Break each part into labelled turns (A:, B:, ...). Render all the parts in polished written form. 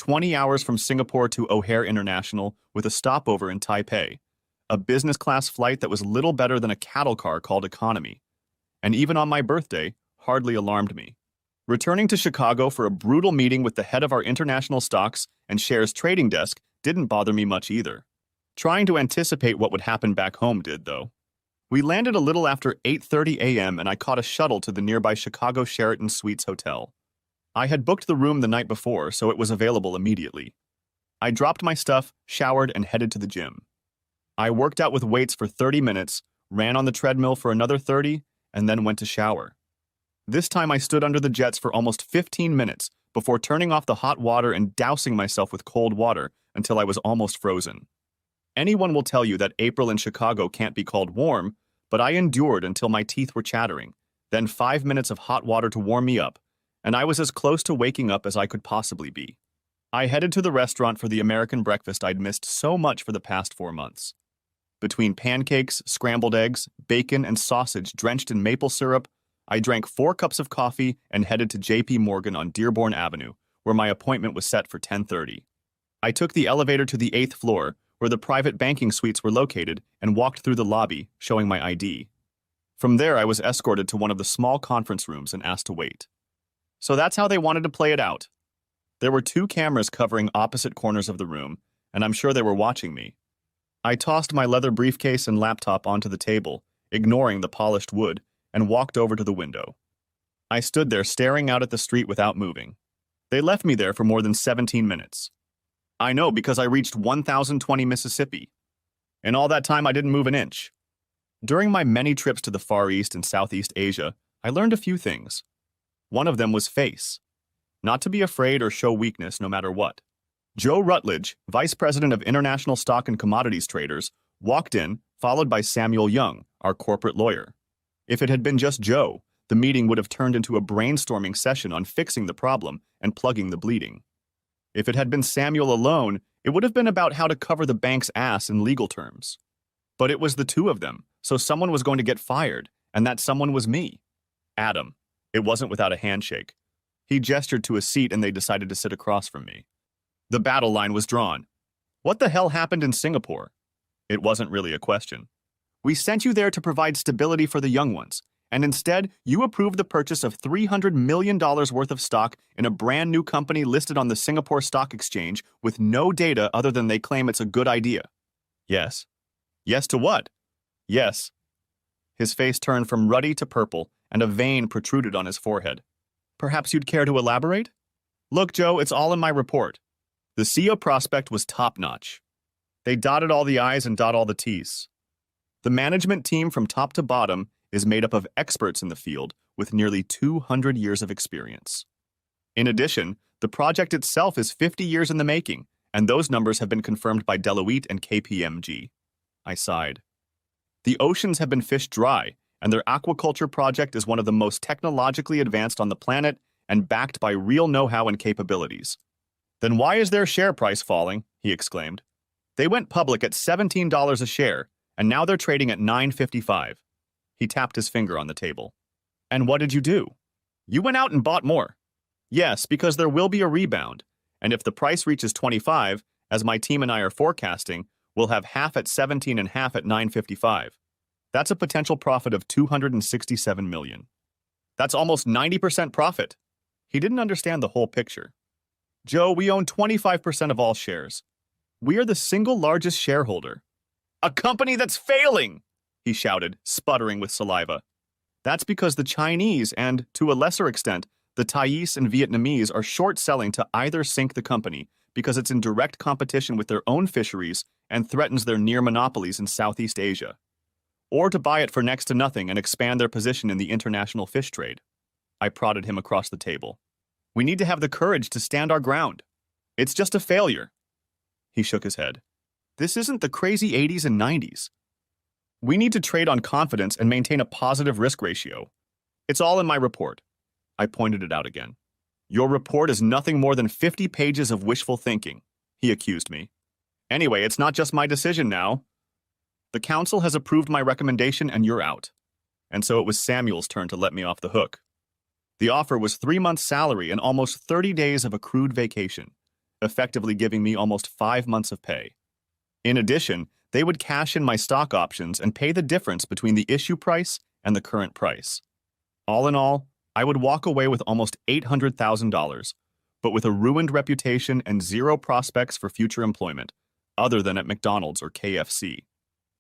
A: 20 hours from Singapore to O'Hare International with a stopover in Taipei, a business-class flight that was little better than a cattle car called economy. And even on my birthday, hardly alarmed me. Returning to Chicago for a brutal meeting with the head of our international stocks and shares trading desk didn't bother me much either. Trying to anticipate what would happen back home did, though. We landed a little after 8:30 a.m. and I caught a shuttle to the nearby Chicago Sheraton Suites Hotel. I had booked the room the night before, so it was available immediately. I dropped my stuff, showered, and headed to the gym. I worked out with weights for 30 minutes, ran on the treadmill for another 30, and then went to shower. This time I stood under the jets for almost 15 minutes before turning off the hot water and dousing myself with cold water until I was almost frozen. Anyone will tell you that April in Chicago can't be called warm, but I endured until my teeth were chattering, then 5 minutes of hot water to warm me up, and I was as close to waking up as I could possibly be. I headed to the restaurant for the American breakfast I'd missed so much for the past 4 months. Between pancakes, scrambled eggs, bacon, and sausage drenched in maple syrup, I drank 4 cups of coffee and headed to J.P. Morgan on Dearborn Avenue, where my appointment was set for 10:30. I took the elevator to the 8th floor, where the private banking suites were located, and walked through the lobby, showing my ID. From there, I was escorted to one of the small conference rooms and asked to wait. So that's how they wanted to play it out. There were 2 cameras covering opposite corners of the room, and I'm sure they were watching me. I tossed my leather briefcase and laptop onto the table, ignoring the polished wood, and walked over to the window. I stood there staring out at the street without moving. They left me there for more than 17 minutes. I know because I reached 1020 Mississippi. In all that time, I didn't move an inch. During my many trips to the Far East and Southeast Asia, I learned a few things. One of them was face. Not to be afraid or show weakness no matter what. Joe Rutledge, Vice President of International Stock and Commodities Traders, walked in, followed by Samuel Young, our corporate lawyer. If it had been just Joe, the meeting would have turned into a brainstorming session on fixing the problem and plugging the bleeding. If it had been Samuel alone, it would have been about how to cover the bank's ass in legal terms. But it was the 2 of them, so someone was going to get fired, and that someone was me. Adam. It wasn't without a handshake. He gestured to a seat and they decided to sit across from me. The battle line was drawn. What the hell happened in Singapore? It wasn't really a question. We sent you there to provide stability for the young ones, and instead, you approved the purchase of $300 million worth of stock in a brand new company listed on the Singapore Stock Exchange with no data other than they claim it's a good idea. Yes. Yes to what? Yes. His face turned from ruddy to purple, and a vein protruded on his forehead. Perhaps you'd care to elaborate? Look, Joe, it's all in my report. The CEO prospect was top-notch. They dotted all the I's and dot all the T's. The management team from top to bottom is made up of experts in the field with nearly 200 years of experience. In addition, the project itself is 50 years in the making, and those numbers have been confirmed by Deloitte and KPMG. I sighed. The oceans have been fished dry, and their aquaculture project is one of the most technologically advanced on the planet and backed by real know-how and capabilities. Then why is their share price falling? He exclaimed. They went public at $17 a share, and now they're trading at $9.55. He tapped his finger on the table. And what did you do? You went out and bought more. Yes, because there will be a rebound, and if the price reaches 25, as my team and I are forecasting, we'll have half at 17 and half at 9.55. That's a potential profit of $267 million. That's almost 90% profit. He didn't understand the whole picture. Joe, we own 25% of all shares. We are the single largest shareholder. A company that's failing, he shouted, sputtering with saliva. That's because the Chinese and, to a lesser extent, the Thais and Vietnamese are short-selling to either sink the company because it's in direct competition with their own fisheries and threatens their near monopolies in Southeast Asia, or to buy it for next to nothing and expand their position in the international fish trade. I prodded him across the table. We need to have the courage to stand our ground. It's just a failure. He shook his head. This isn't the crazy 80s and 90s. We need to trade on confidence and maintain a positive risk ratio. It's all in my report. I pointed it out again. Your report is nothing more than 50 pages of wishful thinking, he accused me. Anyway, it's not just my decision now. The council has approved my recommendation and you're out. And so it was Samuel's turn to let me off the hook. The offer was 3 months' salary and almost 30 days of accrued vacation. effectively giving me almost 5 months of pay. In addition, they would cash in my stock options and pay the difference between the issue price and the current price. All in all, I would walk away with almost $800,000, but with a ruined reputation and zero prospects for future employment, other than at McDonald's or KFC.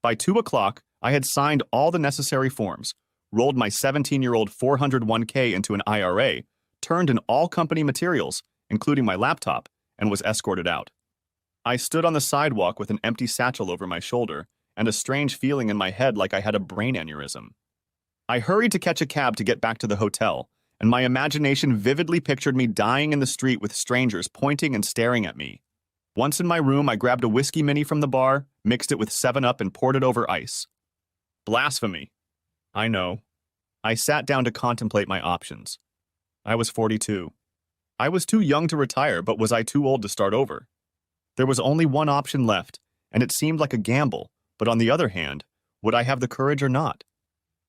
A: By 2 o'clock, I had signed all the necessary forms, rolled my 17-year-old 401k into an IRA, turned in all company materials, including my laptop, and was escorted out. I stood on the sidewalk with an empty satchel over my shoulder and a strange feeling in my head like I had a brain aneurysm. I hurried to catch a cab to get back to the hotel, and my imagination vividly pictured me dying in the street with strangers pointing and staring at me. Once in my room, I grabbed a whiskey mini from the bar, mixed it with 7-Up, and poured it over ice. Blasphemy. I know. I sat down to contemplate my options. I was 42. I was too young to retire, but was I too old to start over? There was only one option left, and it seemed like a gamble, but on the other hand, would I have the courage or not?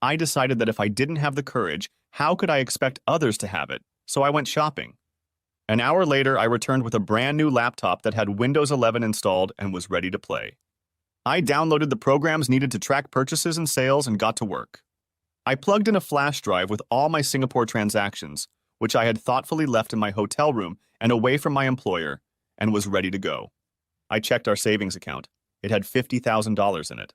A: I decided that if I didn't have the courage, how could I expect others to have it? So I went shopping. An hour later, I returned with a brand new laptop that had Windows 11 installed and was ready to play. I downloaded the programs needed to track purchases and sales and got to work. I plugged in a flash drive with all my Singapore transactions, which I had thoughtfully left in my hotel room and away from my employer, and was ready to go. I checked our savings account. It had $50,000 in it.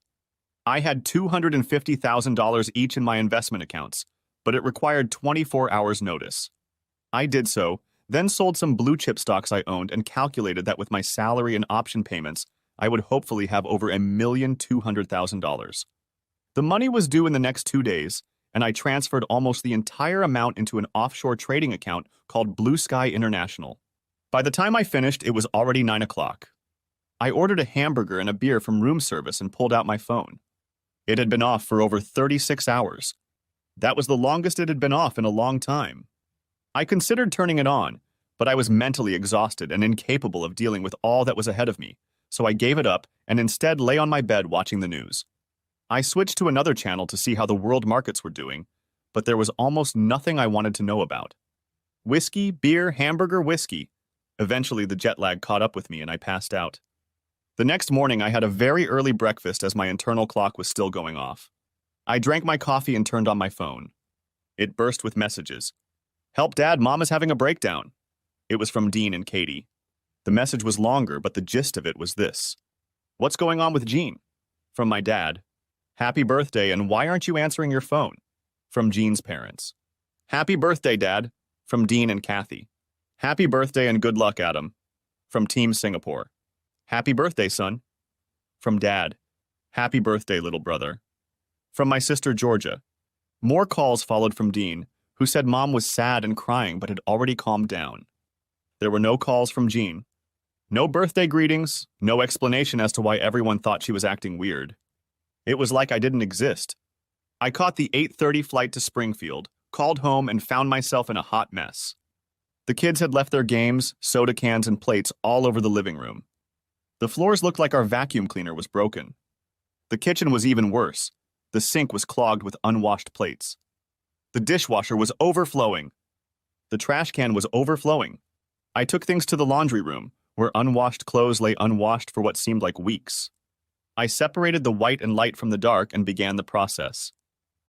A: I had $250,000 each in my investment accounts, but it required 24 hours notice. I did so, then sold some blue chip stocks I owned and calculated that with my salary and option payments, I would hopefully have over $1,200,000. The money was due in the next 2 days, and I transferred almost the entire amount into an offshore trading account called Blue Sky International. By the time I finished, it was already 9 o'clock. I ordered a hamburger and a beer from room service and pulled out my phone. It had been off for over 36 hours. That was the longest it had been off in a long time. I considered turning it on, but I was mentally exhausted and incapable of dealing with all that was ahead of me, so I gave it up and instead lay on my bed watching the news. I switched to another channel to see how the world markets were doing, but there was almost nothing I wanted to know about. Whiskey, beer, hamburger, whiskey. Eventually, the jet lag caught up with me and I passed out. The next morning, I had a very early breakfast as my internal clock was still going off. I drank my coffee and turned on my phone. It burst with messages. "Help, Dad, Mom is having a breakdown." It was from Dean and Katie. The message was longer, but the gist of it was this. "What's going on with Jean?" From my dad. "Happy birthday, and why aren't you answering your phone?" From Jean's parents. "Happy birthday, Dad." From Dean and Kathy. "Happy birthday and good luck, Adam." From Team Singapore. "Happy birthday, son." From Dad. "Happy birthday, little brother." From my sister Georgia. More calls followed from Dean, who said Mom was sad and crying but had already calmed down. There were no calls from Jean. No birthday greetings, no explanation as to why everyone thought she was acting weird. It was like I didn't exist. I caught the 8:30 flight to Springfield, called home, and found myself in a hot mess. The kids had left their games, soda cans, and plates all over the living room. The floors looked like our vacuum cleaner was broken. The kitchen was even worse. The sink was clogged with unwashed plates. The dishwasher was overflowing. The trash can was overflowing. I took things to the laundry room, where unwashed clothes lay unwashed for what seemed like weeks. I separated the white and light from the dark and began the process.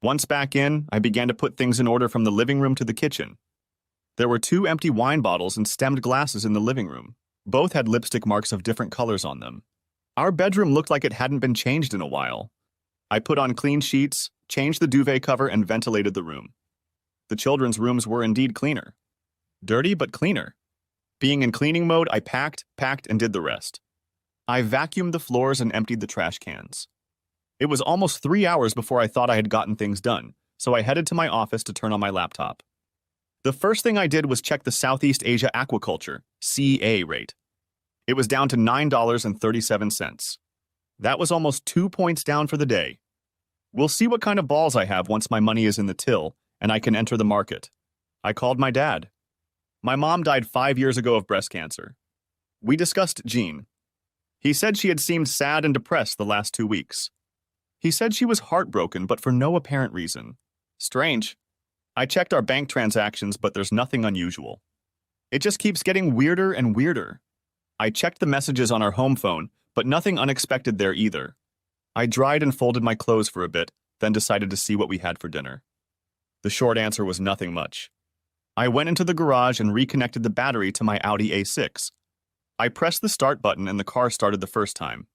A: Once back in, I began to put things in order from the living room to the kitchen. There were 2 empty wine bottles and stemmed glasses in the living room. Both had lipstick marks of different colors on them. Our bedroom looked like it hadn't been changed in a while. I put on clean sheets, changed the duvet cover, and ventilated the room. The children's rooms were indeed cleaner. Dirty, but cleaner. Being in cleaning mode, I packed, and did the rest. I vacuumed the floors and emptied the trash cans. It was almost 3 hours before I thought I had gotten things done, so I headed to my office to turn on my laptop. The first thing I did was check the Southeast Asia Aquaculture, CA rate. It was down to $9.37. That was almost 2 points down for the day. We'll see what kind of balls I have once my money is in the till and I can enter the market. I called my dad. My mom died 5 years ago of breast cancer. We discussed Jean. He said she had seemed sad and depressed the last 2 weeks. He said she was heartbroken, but for no apparent reason. Strange. I checked our bank transactions, but there's nothing unusual. It just keeps getting weirder and weirder. I checked the messages on our home phone, but nothing unexpected there either. I dried and folded my clothes for a bit, then decided to see what we had for dinner. The short answer was nothing much. I went into the garage and reconnected the battery to my Audi A6. I pressed the start button and the car started the first time.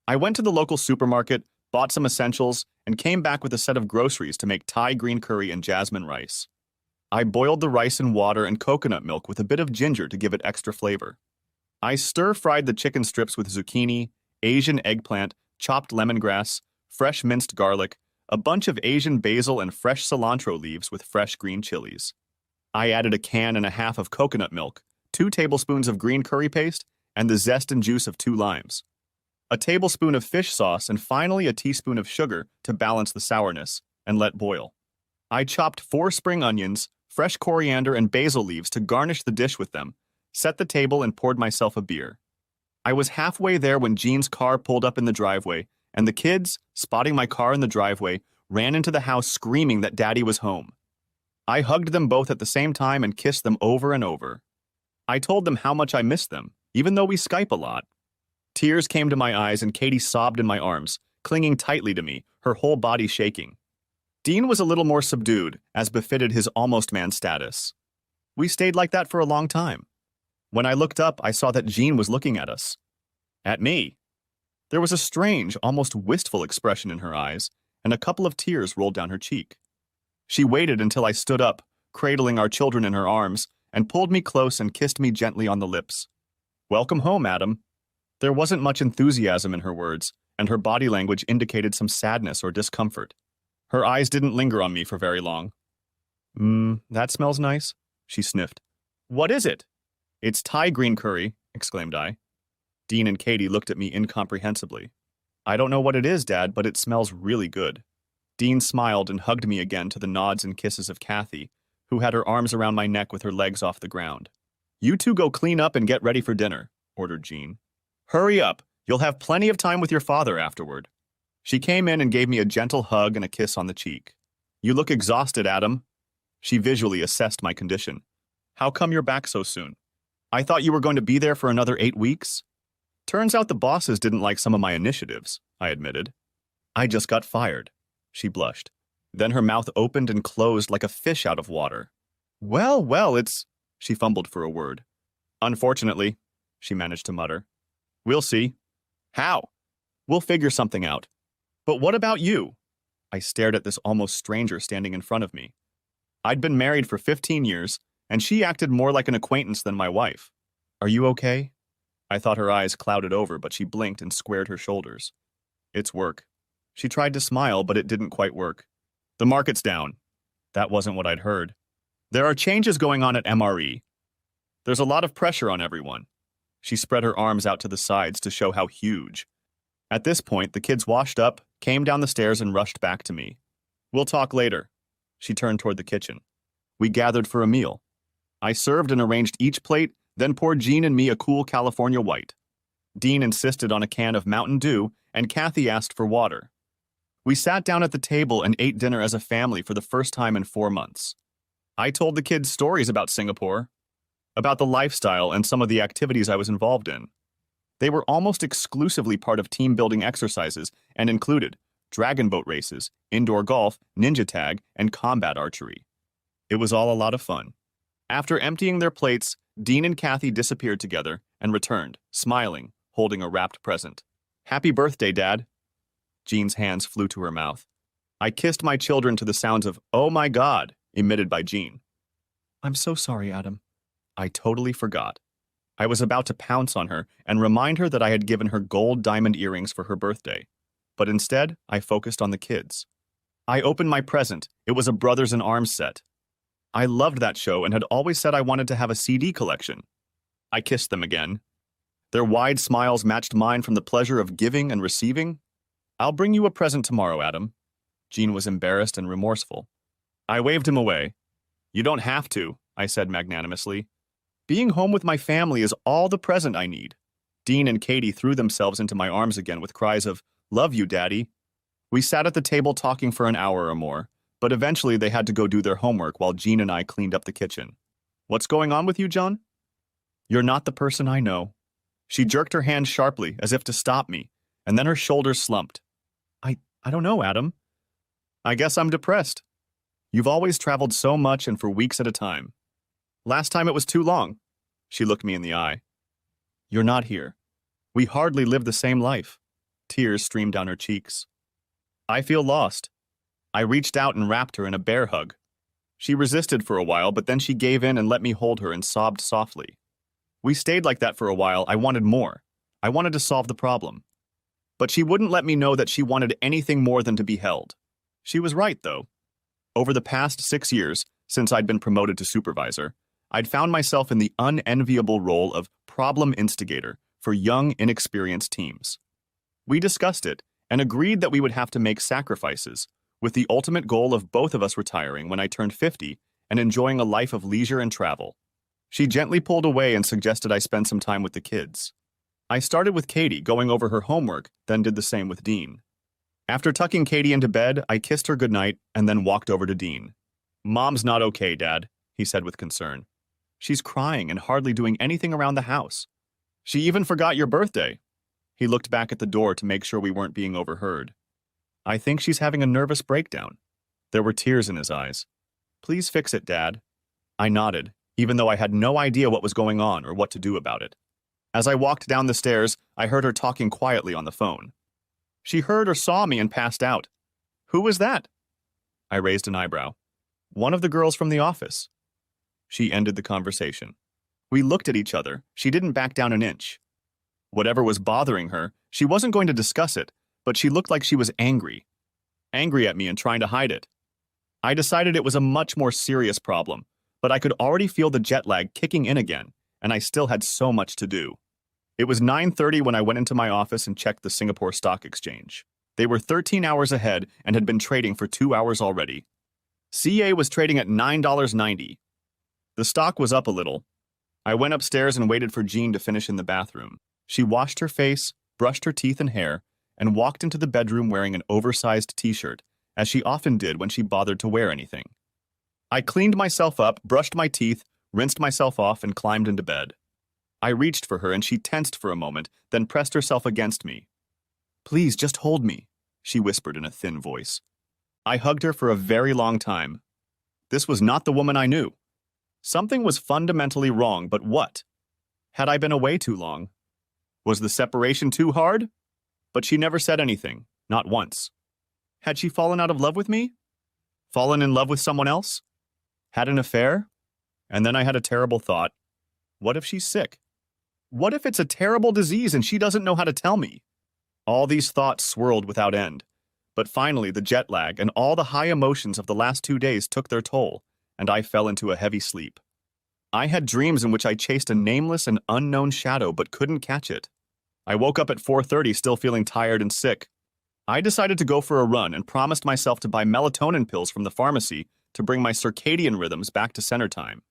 A: I went to the local supermarket, bought some essentials, and came back with a set of groceries to make Thai green curry and jasmine rice. I boiled the rice in water and coconut milk with a bit of ginger to give it extra flavor. I stir-fried the chicken strips with zucchini, Asian eggplant, chopped lemongrass, fresh minced garlic, a bunch of Asian basil and fresh cilantro leaves with fresh green chilies. I added a can and a half of coconut milk, 2 tablespoons of green curry paste, and the zest and juice of 2 limes. A tablespoon of fish sauce and finally a teaspoon of sugar to balance the sourness, and let boil. I chopped 4 spring onions, fresh coriander and basil leaves to garnish the dish with them, set the table and poured myself a beer. I was halfway there when Jean's car pulled up in the driveway, and the kids, spotting my car in the driveway, ran into the house screaming that Daddy was home. I hugged them both at the same time and kissed them over and over. I told them how much I missed them, even though we Skype a lot. Tears came to my eyes and Katie sobbed in my arms, clinging tightly to me, her whole body shaking. Dean was a little more subdued, as befitted his almost-man status. We stayed like that for a long time. When I looked up, I saw that Jean was looking at us. At me. There was a strange, almost wistful expression in her eyes, and a couple of tears rolled down her cheek. She waited until I stood up, cradling our children in her arms, and pulled me close and kissed me gently on the lips. "Welcome home, Adam." There wasn't much enthusiasm in her words, and her body language indicated some sadness or discomfort. Her eyes didn't linger on me for very long. That smells nice," she sniffed. "What is it?" "It's Thai green curry," exclaimed I. Dean and Katie looked at me incomprehensibly. "I don't know what it is, Dad, but it smells really good." Dean smiled and hugged me again to the nods and kisses of Kathy, who had her arms around my neck with her legs off the ground. "You two go clean up and get ready for dinner," ordered Jean. "Hurry up. You'll have plenty of time with your father afterward." She came in and gave me a gentle hug and a kiss on the cheek. "You look exhausted, Adam." She visually assessed my condition. "How come you're back so soon? I thought you were going to be there for another 8 weeks." "Turns out the bosses didn't like some of my initiatives," I admitted. "I just got fired." She blushed. Then her mouth opened and closed like a fish out of water. Well, it's..." She fumbled for a word. "Unfortunately," she managed to mutter. "We'll see." "How?" "We'll figure something out." "But what about you?" I stared at this almost stranger standing in front of me. I'd been married for 15 years, and she acted more like an acquaintance than my wife. "Are you okay?" I thought her eyes clouded over, but she blinked and squared her shoulders. "It's work." She tried to smile, but it didn't quite work. "The market's down." That wasn't what I'd heard. "There are changes going on at MRE. There's a lot of pressure on everyone." She spread her arms out to the sides to show how huge. At this point, the kids washed up, came down the stairs, and rushed back to me. "We'll talk later." She turned toward the kitchen. We gathered for a meal. I served and arranged each plate, then poured Jean and me a cool California White. Dean insisted on a can of Mountain Dew, and Kathy asked for water. We sat down at the table and ate dinner as a family for the first time in 4 months. I told the kids stories about Singapore, about the lifestyle and some of the activities I was involved in. They were almost exclusively part of team-building exercises and included dragon boat races, indoor golf, ninja tag, and combat archery. It was all a lot of fun. After emptying their plates, Dean and Kathy disappeared together and returned, smiling, holding a wrapped present. "Happy birthday, Dad." Jean's hands flew to her mouth. I kissed my children to the sounds of "Oh my God" emitted by Jean. "I'm so sorry, Adam." I totally forgot. I was about to pounce on her and remind her that I had given her gold diamond earrings for her birthday. But instead, I focused on the kids. I opened my present. It was a Brothers in Arms set. I loved that show and had always said I wanted to have a CD collection. I kissed them again. Their wide smiles matched mine from the pleasure of giving and receiving. "I'll bring you a present tomorrow, Adam." Jean was embarrassed and remorseful. I waved him away. "You don't have to," I said magnanimously. "Being home with my family is all the present I need." Dean and Katie threw themselves into my arms again with cries of, "Love you, Daddy." We sat at the table talking for an hour or more, but eventually they had to go do their homework while Jean and I cleaned up the kitchen. "What's going on with you, John?" "You're not the person I know." She jerked her hand sharply, as if to stop me, and then her shoulders slumped. I don't know, Adam. I guess I'm depressed. You've always traveled so much and for weeks at a time. Last time it was too long. She looked me in the eye. You're not here. We hardly live the same life. Tears streamed down her cheeks. I feel lost. I reached out and wrapped her in a bear hug. She resisted for a while, but then she gave in and let me hold her and sobbed softly. We stayed like that for a while. I wanted more. I wanted to solve the problem. But she wouldn't let me know that she wanted anything more than to be held. She was right, though. Over the past 6 years, since I'd been promoted to supervisor, I'd found myself in the unenviable role of problem instigator for young, inexperienced teams. We discussed it and agreed that we would have to make sacrifices, with the ultimate goal of both of us retiring when I turned 50 and enjoying a life of leisure and travel. She gently pulled away and suggested I spend some time with the kids. I started with Katie, going over her homework, then did the same with Dean. After tucking Katie into bed, I kissed her goodnight and then walked over to Dean. Mom's not okay, Dad, he said with concern. She's crying and hardly doing anything around the house. She even forgot your birthday. He looked back at the door to make sure we weren't being overheard. I think she's having a nervous breakdown. There were tears in his eyes. Please fix it, Dad. I nodded, even though I had no idea what was going on or what to do about it. As I walked down the stairs, I heard her talking quietly on the phone. She heard or saw me and passed out. Who was that? I raised an eyebrow. One of the girls from the office. She ended the conversation. We looked at each other. She didn't back down an inch. Whatever was bothering her, she wasn't going to discuss it, but she looked like she was angry. Angry at me and trying to hide it. I decided it was a much more serious problem, but I could already feel the jet lag kicking in again, and I still had so much to do. It was 9:30 when I went into my office and checked the Singapore Stock Exchange. They were 13 hours ahead and had been trading for 2 hours already. CA was trading at $9.90. The stock was up a little. I went upstairs and waited for Jean to finish in the bathroom. She washed her face, brushed her teeth and hair, and walked into the bedroom wearing an oversized t-shirt, as she often did when she bothered to wear anything. I cleaned myself up, brushed my teeth, rinsed myself off, and climbed into bed. I reached for her and she tensed for a moment, then pressed herself against me. Please, just hold me, she whispered in a thin voice. I hugged her for a very long time. This was not the woman I knew. Something was fundamentally wrong, but what? Had I been away too long? Was the separation too hard? But she never said anything, not once. Had she fallen out of love with me? Fallen in love with someone else? Had an affair? And then I had a terrible thought. What if she's sick? What if it's a terrible disease and she doesn't know how to tell me? All these thoughts swirled without end. But finally, the jet lag and all the high emotions of the last 2 days took their toll, and I fell into a heavy sleep. I had dreams in which I chased a nameless and unknown shadow but couldn't catch it. I woke up at 4:30 still feeling tired and sick. I decided to go for a run and promised myself to buy melatonin pills from the pharmacy to bring my circadian rhythms back to center time.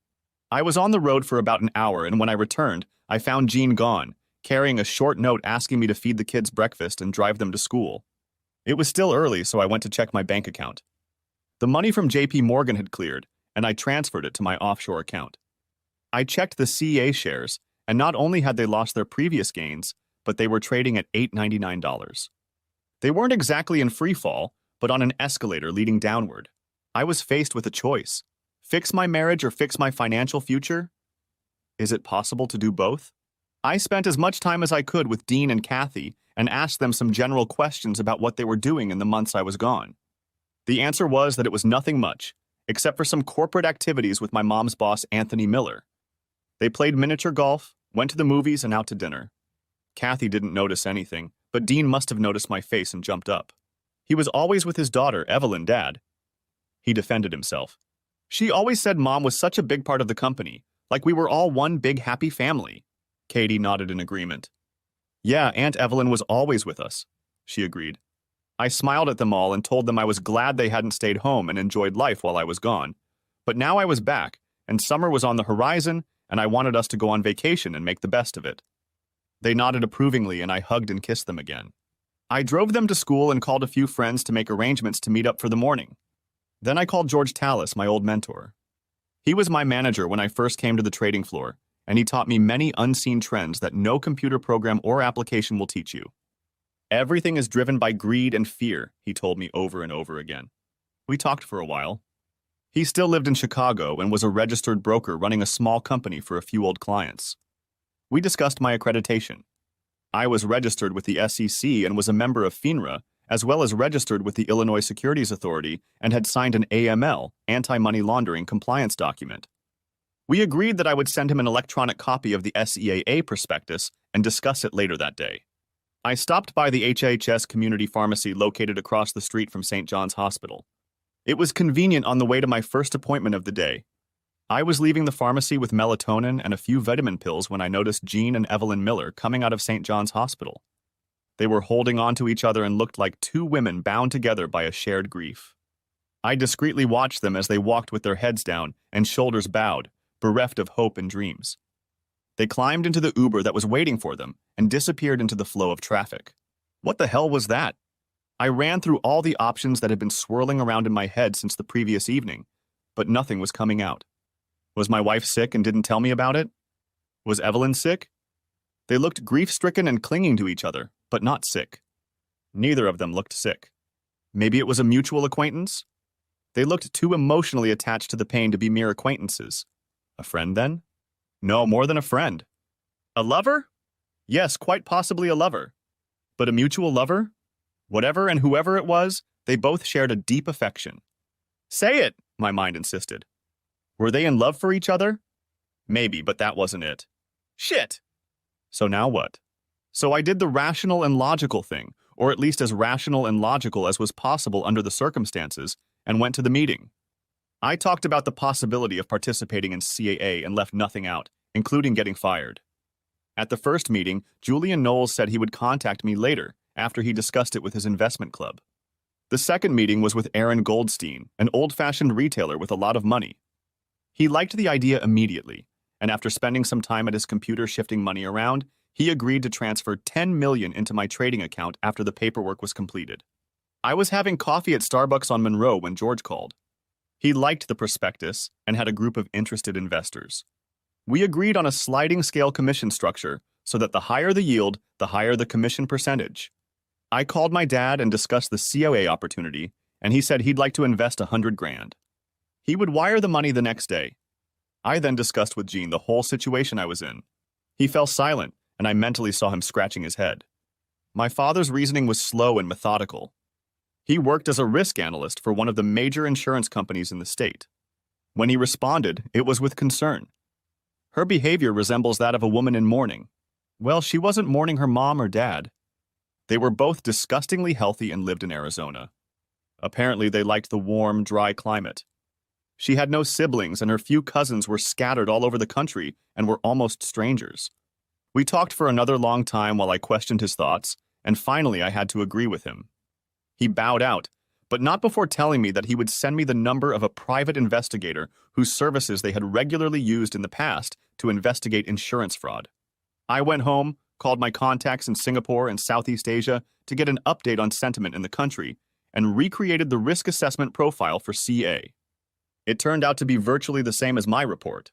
A: I was on the road for about an hour, and when I returned, I found Jean gone, carrying a short note asking me to feed the kids breakfast and drive them to school. It was still early, so I went to check my bank account. The money from JP Morgan had cleared, and I transferred it to my offshore account. I checked the CA shares, and not only had they lost their previous gains, but they were trading at $8.99. They weren't exactly in free fall, but on an escalator leading downward. I was faced with a choice. Fix my marriage or fix my financial future? Is it possible to do both? I spent as much time as I could with Dean and Kathy and asked them some general questions about what they were doing in the months I was gone. The answer was that it was nothing much, except for some corporate activities with my mom's boss, Anthony Miller. They played miniature golf, went to the movies, and out to dinner. Kathy didn't notice anything, but Dean must have noticed my face and jumped up. He was always with his daughter, Evelyn, Dad. He defended himself. She always said Mom was such a big part of the company, like we were all one big happy family. Katie nodded in agreement. Yeah, Aunt Evelyn was always with us, she agreed. I smiled at them all and told them I was glad they hadn't stayed home and enjoyed life while I was gone. But now I was back, and summer was on the horizon, and I wanted us to go on vacation and make the best of it. They nodded approvingly, and I hugged and kissed them again. I drove them to school and called a few friends to make arrangements to meet up for the morning. Then I called George Tallis, my old mentor. He was my manager when I first came to the trading floor, and he taught me many unseen trends that no computer program or application will teach you. Everything is driven by greed and fear, he told me over and over again. We talked for a while. He still lived in Chicago and was a registered broker running a small company for a few old clients. We discussed my accreditation. I was registered with the SEC and was a member of FINRA, as well as registered with the Illinois Securities Authority and had signed an AML, anti-money laundering compliance document. We agreed that I would send him an electronic copy of the SEAA prospectus and discuss it later that day. I stopped by the HHS community pharmacy located across the street from St. John's Hospital. It was convenient on the way to my first appointment of the day. I was leaving the pharmacy with melatonin and a few vitamin pills when I noticed Jean and Evelyn Miller coming out of St. John's Hospital. They were holding on to each other and looked like two women bound together by a shared grief. I discreetly watched them as they walked with their heads down and shoulders bowed, bereft of hope and dreams. They climbed into the Uber that was waiting for them and disappeared into the flow of traffic. What the hell was that? I ran through all the options that had been swirling around in my head since the previous evening, but nothing was coming out. Was my wife sick and didn't tell me about it? Was Evelyn sick? They looked grief-stricken and clinging to each other, but not sick. Neither of them looked sick. Maybe it was a mutual acquaintance? They looked too emotionally attached to the pain to be mere acquaintances. A friend, then? No, more than a friend. A lover? Yes, quite possibly a lover. But a mutual lover? Whatever and whoever it was, they both shared a deep affection. Say it, my mind insisted. Were they in love for each other? Maybe, but that wasn't it. Shit! So now what? So I did the rational and logical thing, or at least as rational and logical as was possible under the circumstances, and went to the meeting. I talked about the possibility of participating in CAA and left nothing out, including getting fired. At the first meeting, Julian Knowles said he would contact me later, after he discussed it with his investment club. The second meeting was with Aaron Goldstein, an old-fashioned retailer with a lot of money. He liked the idea immediately, and after spending some time at his computer shifting money around, he agreed to transfer $10 million into my trading account after the paperwork was completed. I was having coffee at Starbucks on Monroe when George called. He liked the prospectus and had a group of interested investors. We agreed on a sliding scale commission structure so that the higher the yield, the higher the commission percentage. I called my dad and discussed the COA opportunity, and he said he'd like to invest $100,000. He would wire the money the next day. I then discussed with Gene the whole situation I was in. He fell silent, and I mentally saw him scratching his head. My father's reasoning was slow and methodical. He worked as a risk analyst for one of the major insurance companies in the state. When he responded, it was with concern. Her behavior resembles that of a woman in mourning. Well, she wasn't mourning her mom or dad. They were both disgustingly healthy and lived in Arizona. Apparently, they liked the warm, dry climate. She had no siblings, and her few cousins were scattered all over the country and were almost strangers. We talked for another long time while I questioned his thoughts, and finally I had to agree with him. He bowed out, but not before telling me that he would send me the number of a private investigator whose services they had regularly used in the past to investigate insurance fraud. I went home, called my contacts in Singapore and Southeast Asia to get an update on sentiment in the country, and recreated the risk assessment profile for CA. It turned out to be virtually the same as my report.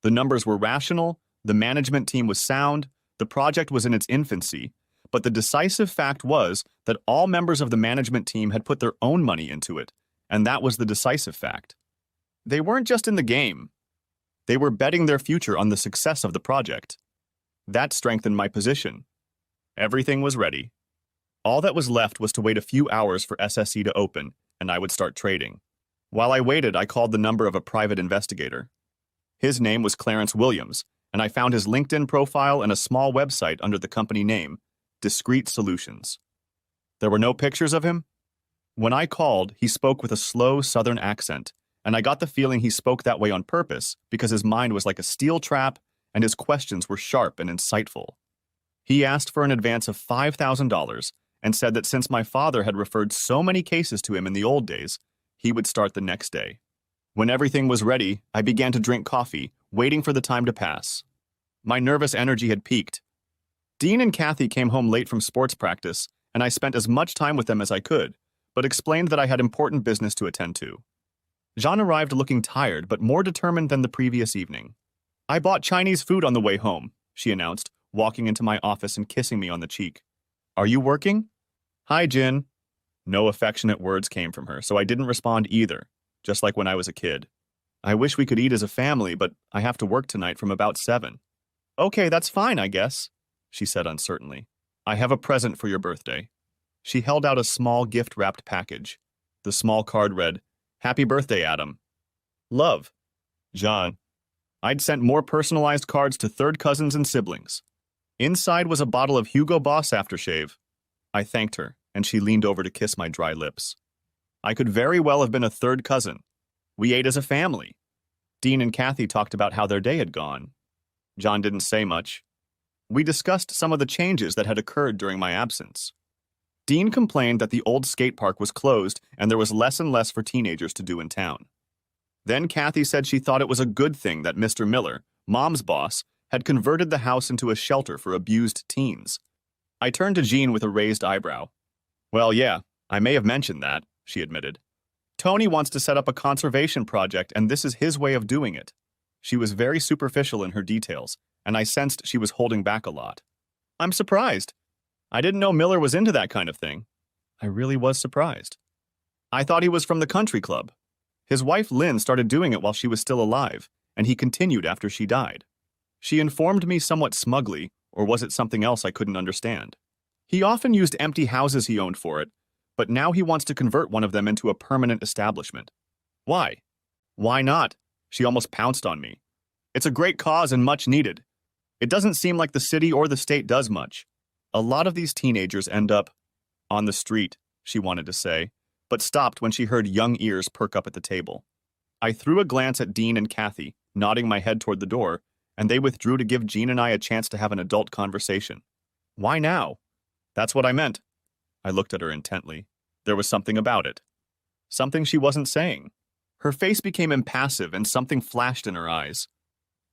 A: The numbers were rational, the management team was sound, the project was in its infancy, but the decisive fact was that all members of the management team had put their own money into it, and that was the decisive fact. They weren't just in the game. They were betting their future on the success of the project. That strengthened my position. Everything was ready. All that was left was to wait a few hours for SSE to open, and I would start trading. While I waited, I called the number of a private investigator. His name was Clarence Williams, and I found his LinkedIn profile and a small website under the company name, Discrete Solutions. There were no pictures of him. When I called, he spoke with a slow southern accent, and I got the feeling he spoke that way on purpose because his mind was like a steel trap and his questions were sharp and insightful. He asked for an advance of $5,000 and said that since my father had referred so many cases to him in the old days, he would start the next day. When everything was ready, I began to drink coffee, waiting for the time to pass. My nervous energy had peaked. Dean and Kathy came home late from sports practice, and I spent as much time with them as I could, but explained that I had important business to attend to. Jean arrived looking tired, but more determined than the previous evening. I bought Chinese food on the way home, she announced, walking into my office and kissing me on the cheek. Are you working? Hi, Jin. No affectionate words came from her, so I didn't respond either, just like when I was a kid. I wish we could eat as a family, but I have to work tonight from about 7. Okay, that's fine, I guess, she said uncertainly. I have a present for your birthday. She held out a small gift-wrapped package. The small card read, Happy birthday, Adam. Love. John. I'd sent more personalized cards to third cousins and siblings. Inside was a bottle of Hugo Boss aftershave. I thanked her, and she leaned over to kiss my dry lips. I could very well have been a third cousin. We ate as a family. Dean and Kathy talked about how their day had gone. John didn't say much. We discussed some of the changes that had occurred during my absence. Dean complained that the old skate park was closed and there was less and less for teenagers to do in town. Then Kathy said she thought it was a good thing that Mr. Miller, Mom's boss, had converted the house into a shelter for abused teens. I turned to Jean with a raised eyebrow. Well, yeah, I may have mentioned that, she admitted. Tony wants to set up a conservation project, and this is his way of doing it. She was very superficial in her details, and I sensed she was holding back a lot. I'm surprised. I didn't know Miller was into that kind of thing. I really was surprised. I thought he was from the country club. His wife Lynn started doing it while she was still alive, and he continued after she died. She informed me somewhat smugly, or was it something else I couldn't understand? He often used empty houses he owned for it, but now he wants to convert one of them into a permanent establishment. Why? Why not? She almost pounced on me. It's a great cause and much needed. It doesn't seem like the city or the state does much. A lot of these teenagers end up on the street, she wanted to say, but stopped when she heard young ears perk up at the table. I threw a glance at Dean and Kathy, nodding my head toward the door, and they withdrew to give Jean and I a chance to have an adult conversation. Why now? That's what I meant. I looked at her intently. There was something about it. Something she wasn't saying. Her face became impassive and something flashed in her eyes.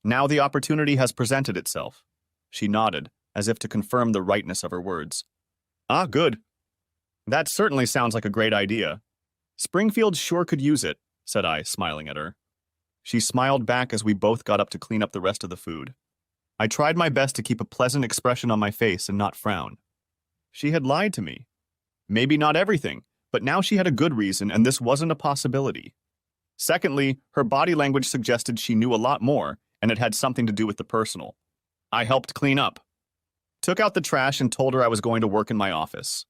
A: Now the opportunity has presented itself. She nodded, as if to confirm the rightness of her words. Ah, good. That certainly sounds like a great idea. Springfield sure could use it, said I, smiling at her. She smiled back as we both got up to clean up the rest of the food. I tried my best to keep a pleasant expression on my face and not frown. She had lied to me. Maybe not everything, but now she had a good reason and this wasn't a possibility. Secondly, her body language suggested she knew a lot more, and it had something to do with the personal. I helped clean up. Took out the trash and told her I was going to work in my office.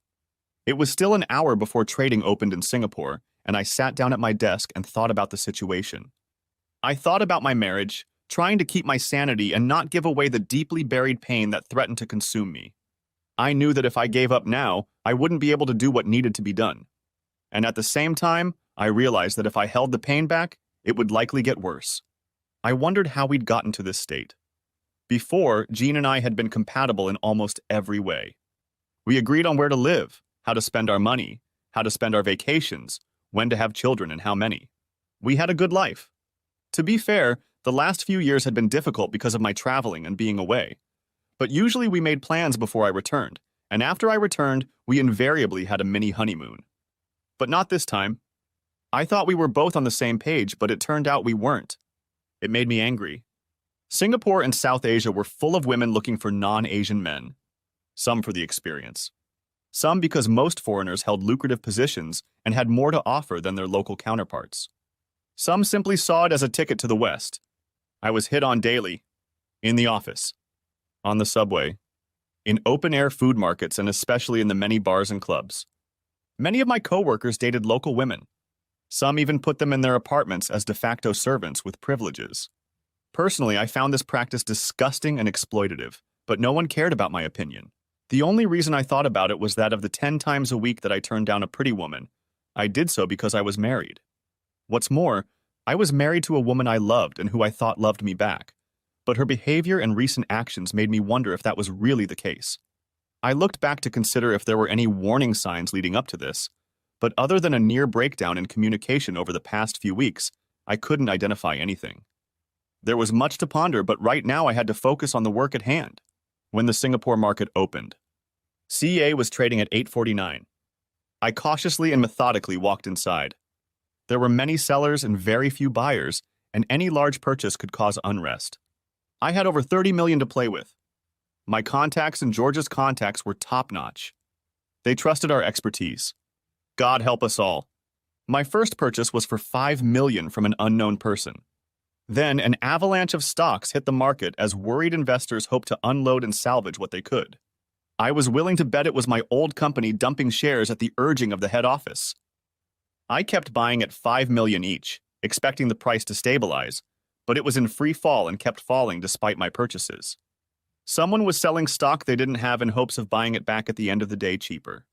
A: It was still an hour before trading opened in Singapore, and I sat down at my desk and thought about the situation. I thought about my marriage, trying to keep my sanity and not give away the deeply buried pain that threatened to consume me. I knew that if I gave up now, I wouldn't be able to do what needed to be done. And at the same time, I realized that if I held the pain back, it would likely get worse. I wondered how we'd gotten to this state. Before, Jean and I had been compatible in almost every way. We agreed on where to live, how to spend our money, how to spend our vacations, when to have children and how many. We had a good life. To be fair, the last few years had been difficult because of my traveling and being away. But usually we made plans before I returned, and after I returned, we invariably had a mini honeymoon. But not this time. I thought we were both on the same page, but it turned out we weren't. It made me angry. Singapore and South Asia were full of women looking for non-Asian men. Some for the experience. Some because most foreigners held lucrative positions and had more to offer than their local counterparts. Some simply saw it as a ticket to the West. I was hit on daily. In the office. On the subway. In open-air food markets and especially in the many bars and clubs. Many of my coworkers dated local women. Some even put them in their apartments as de facto servants with privileges. Personally, I found this practice disgusting and exploitative, but no one cared about my opinion. The only reason I thought about it was that of the 10 times a week that I turned down a pretty woman, I did so because I was married. What's more, I was married to a woman I loved and who I thought loved me back, but her behavior and recent actions made me wonder if that was really the case. I looked back to consider if there were any warning signs leading up to this, but other than a near breakdown in communication over the past few weeks, I couldn't identify anything. There was much to ponder, but right now I had to focus on the work at hand. When the Singapore market opened, CA was trading at 8.49. I cautiously and methodically walked inside. There were many sellers and very few buyers, and any large purchase could cause unrest. I had over 30 million to play with. My contacts and George's contacts were top-notch. They trusted our expertise. God help us all. My first purchase was for 5 million from an unknown person. Then an avalanche of stocks hit the market as worried investors hoped to unload and salvage what they could. I was willing to bet it was my old company dumping shares at the urging of the head office. I kept buying at 5 million each, expecting the price to stabilize, but it was in free fall and kept falling despite my purchases. Someone was selling stock they didn't have in hopes of buying it back at the end of the day cheaper.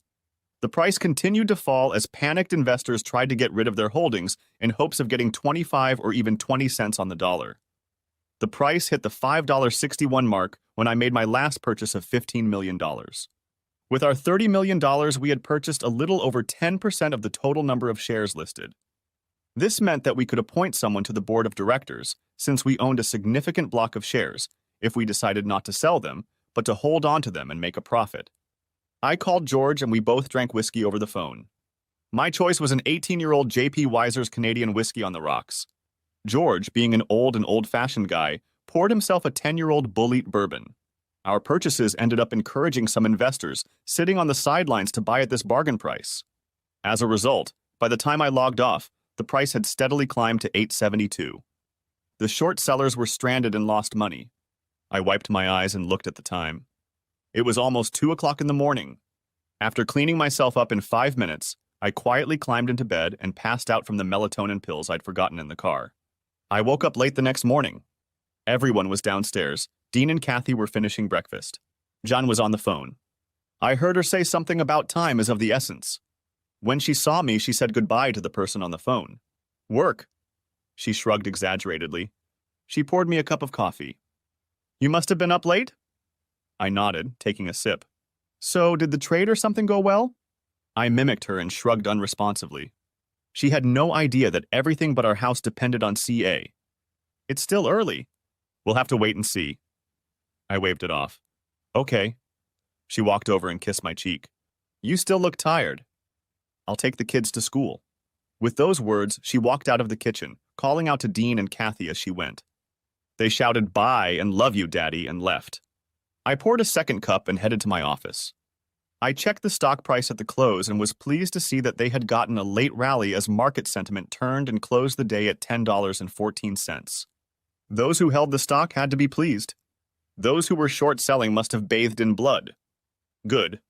A: The price continued to fall as panicked investors tried to get rid of their holdings in hopes of getting 25 or even 20 cents on the dollar. The price hit the $5.61 mark when I made my last purchase of $15 million. With our $30 million, we had purchased a little over 10% of the total number of shares listed. This meant that we could appoint someone to the board of directors, since we owned a significant block of shares, if we decided not to sell them, but to hold on to them and make a profit. I called George and we both drank whiskey over the phone. My choice was an 18-year-old J.P. Weiser's Canadian whiskey on the rocks. George, being an old and old-fashioned guy, poured himself a 10-year-old Bulleet bourbon. Our purchases ended up encouraging some investors sitting on the sidelines to buy at this bargain price. As a result, by the time I logged off, the price had steadily climbed to $8.72. The short sellers were stranded and lost money. I wiped my eyes and looked at the time. It was almost 2 o'clock in the morning. After cleaning myself up in 5 minutes, I quietly climbed into bed and passed out from the melatonin pills I'd forgotten in the car. I woke up late the next morning. Everyone was downstairs. Dean and Kathy were finishing breakfast. John was on the phone. I heard her say something about time is of the essence. When she saw me, she said goodbye to the person on the phone. Work. She shrugged exaggeratedly. She poured me a cup of coffee. You must have been up late? I nodded, taking a sip. So, did the trade or something go well? I mimicked her and shrugged unresponsively. She had no idea that everything but our house depended on CA. It's still early. We'll have to wait and see. I waved it off. Okay. She walked over and kissed my cheek. You still look tired. I'll take the kids to school. With those words, she walked out of the kitchen, calling out to Dean and Kathy as she went. They shouted bye and love you, Daddy, and left. I poured a second cup and headed to my office. I checked the stock price at the close and was pleased to see that they had gotten a late rally as market sentiment turned and closed the day at $10.14. Those who held the stock had to be pleased. Those who were short selling must have bathed in blood. Good.